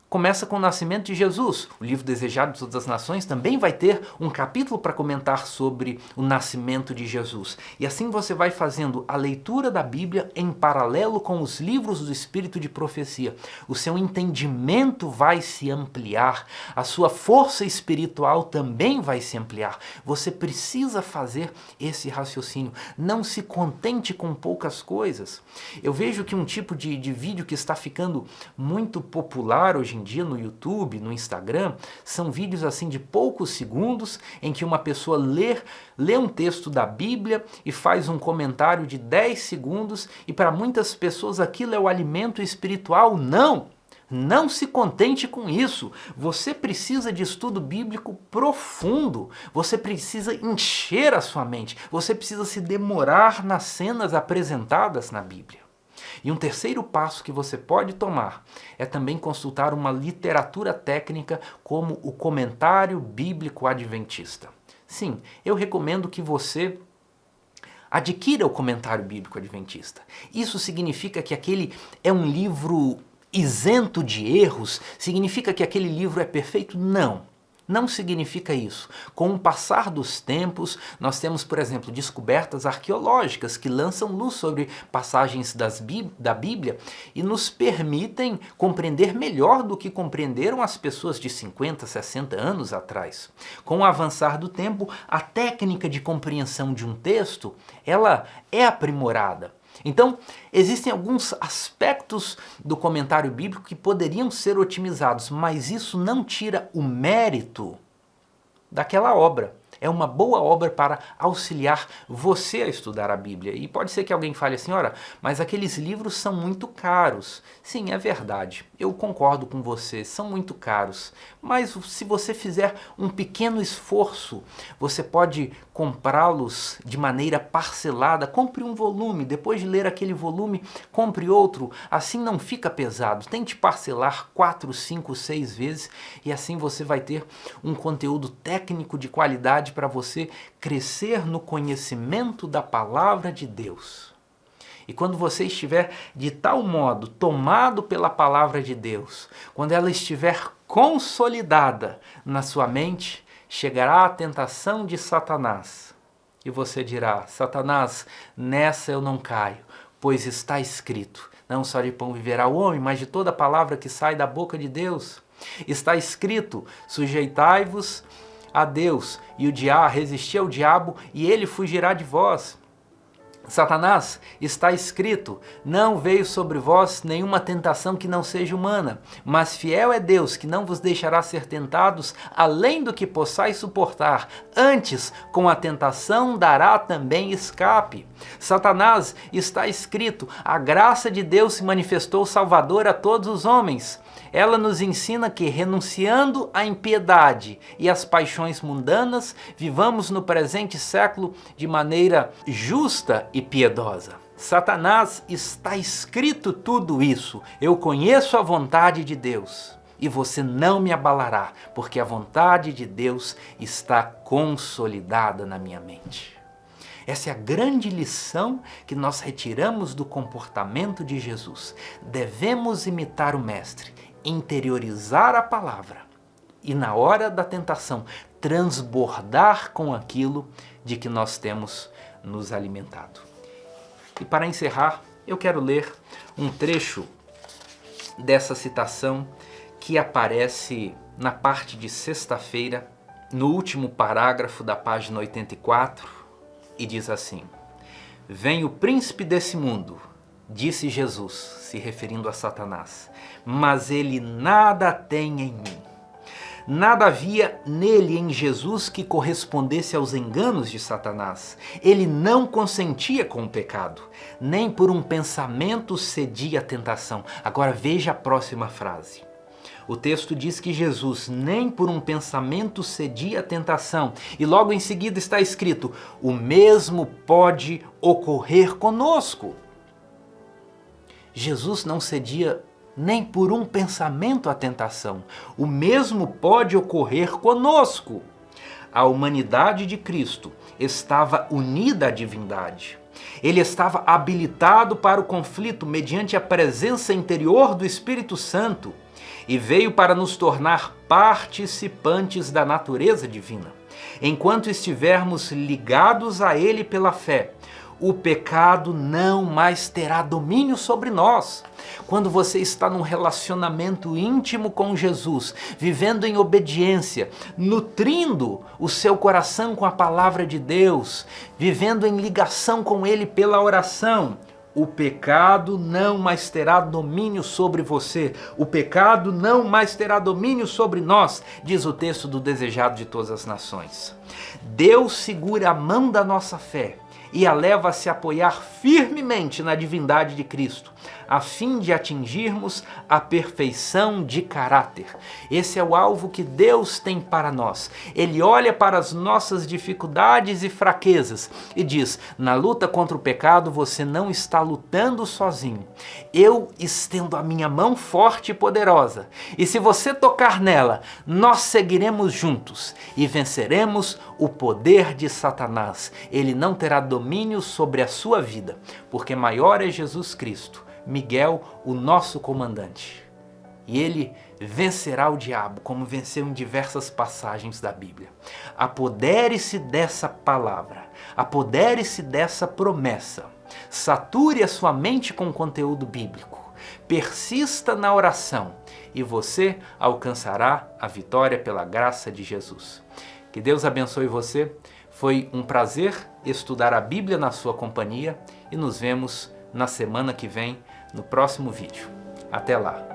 começa com o nascimento de Jesus. O livro Desejado de Todas as Nações também vai ter um capítulo para comentar sobre o nascimento de Jesus. E assim você vai fazendo a leitura da Bíblia em paralelo com os livros do Espírito de Profecia. O seu entendimento vai se ampliar, a sua força espiritual também vai se ampliar. Você precisa fazer esse raciocínio. Não se contente com poucas coisas. Eu vejo que um tipo de vídeo que está ficando muito popular hoje em dia no YouTube, no Instagram, são vídeos assim de poucos segundos em que uma pessoa lê um texto da Bíblia e faz um comentário de 10 segundos e para muitas pessoas aquilo é o alimento espiritual. Não! Não se contente com isso. Você precisa de estudo bíblico profundo. Você precisa encher a sua mente. Você precisa se demorar nas cenas apresentadas na Bíblia. E um terceiro passo que você pode tomar é também consultar uma literatura técnica como o Comentário Bíblico Adventista. Sim, eu recomendo que você adquira o Comentário Bíblico Adventista. Isso significa que aquele é um livro isento de erros? Significa que aquele livro é perfeito? Não. Não significa isso. Com o passar dos tempos, nós temos, por exemplo, descobertas arqueológicas que lançam luz sobre passagens da Bíblia e nos permitem compreender melhor do que compreenderam as pessoas de 50, 60 anos atrás. Com o avançar do tempo, a técnica de compreensão de um texto, ela é aprimorada. Então, existem alguns aspectos do comentário bíblico que poderiam ser otimizados, mas isso não tira o mérito daquela obra. É uma boa obra para auxiliar você a estudar a Bíblia. E pode ser que alguém fale assim, ora, mas aqueles livros são muito caros. Sim, é verdade. Eu concordo com você, são muito caros. Mas se você fizer um pequeno esforço, você pode comprá-los de maneira parcelada. Compre um volume, depois de ler aquele volume, compre outro. Assim não fica pesado. Tente parcelar 4, 5, 6 vezes e assim você vai ter um conteúdo técnico de qualidade para você crescer no conhecimento da palavra de Deus. E quando você estiver de tal modo tomado pela palavra de Deus, quando ela estiver consolidada na sua mente, chegará a tentação de Satanás. E você dirá, Satanás, nessa eu não caio, pois está escrito, não só de pão viverá o homem, mas de toda palavra que sai da boca de Deus. Está escrito: sujeitai-vos a Deus e resisti ao diabo e ele fugirá de vós. Satanás, está escrito: não veio sobre vós nenhuma tentação que não seja humana, mas fiel é Deus, que não vos deixará ser tentados além do que possais suportar. Antes, com a tentação dará também escape. Satanás, está escrito: a graça de Deus se manifestou salvadora a todos os homens. Ela nos ensina que, renunciando à impiedade e às paixões mundanas, vivamos no presente século de maneira justa e piedosa. Satanás, está escrito tudo isso. Eu conheço a vontade de Deus e você não me abalará, porque a vontade de Deus está consolidada na minha mente. Essa é a grande lição que nós retiramos do comportamento de Jesus. Devemos imitar o Mestre, interiorizar a palavra e, na hora da tentação, transbordar com aquilo de que nós temos nos alimentado. E para encerrar, eu quero ler um trecho dessa citação que aparece na parte de sexta-feira, no último parágrafo da página 84, e diz assim: vem o príncipe desse mundo, disse Jesus, se referindo a Satanás, mas ele nada tem em mim. Nada havia nele, em Jesus, que correspondesse aos enganos de Satanás. Ele não consentia com o pecado, nem por um pensamento cedia à tentação. Agora veja a próxima frase. O texto diz que Jesus nem por um pensamento cedia à tentação. E logo em seguida está escrito: o mesmo pode ocorrer conosco. Jesus não cedia nem por um pensamento à tentação. O mesmo pode ocorrer conosco. A humanidade de Cristo estava unida à divindade. Ele estava habilitado para o conflito mediante a presença interior do Espírito Santo e veio para nos tornar participantes da natureza divina. Enquanto estivermos ligados a Ele pela fé, o pecado não mais terá domínio sobre nós. Quando você está num relacionamento íntimo com Jesus, vivendo em obediência, nutrindo o seu coração com a palavra de Deus, vivendo em ligação com Ele pela oração, o pecado não mais terá domínio sobre você. O pecado não mais terá domínio sobre nós, diz o texto do Desejado de Todas as Nações. Deus segura a mão da nossa fé e a leva a se apoiar firmemente na divindade de Cristo, a fim de atingirmos a perfeição de caráter. Esse é o alvo que Deus tem para nós. Ele olha para as nossas dificuldades e fraquezas e diz: na luta contra o pecado você não está lutando sozinho. Eu estendo a minha mão forte e poderosa, e se você tocar nela, nós seguiremos juntos e venceremos o poder de Satanás. Ele não terá domínio sobre a sua vida, porque maior é Jesus Cristo, Miguel, o nosso comandante. E ele vencerá o diabo, como venceu em diversas passagens da Bíblia. Apodere-se dessa palavra, apodere-se dessa promessa. Sature a sua mente com conteúdo bíblico. Persista na oração e você alcançará a vitória pela graça de Jesus. Que Deus abençoe você. Foi um prazer estudar a Bíblia na sua companhia e nos vemos na semana que vem no próximo vídeo. Até lá!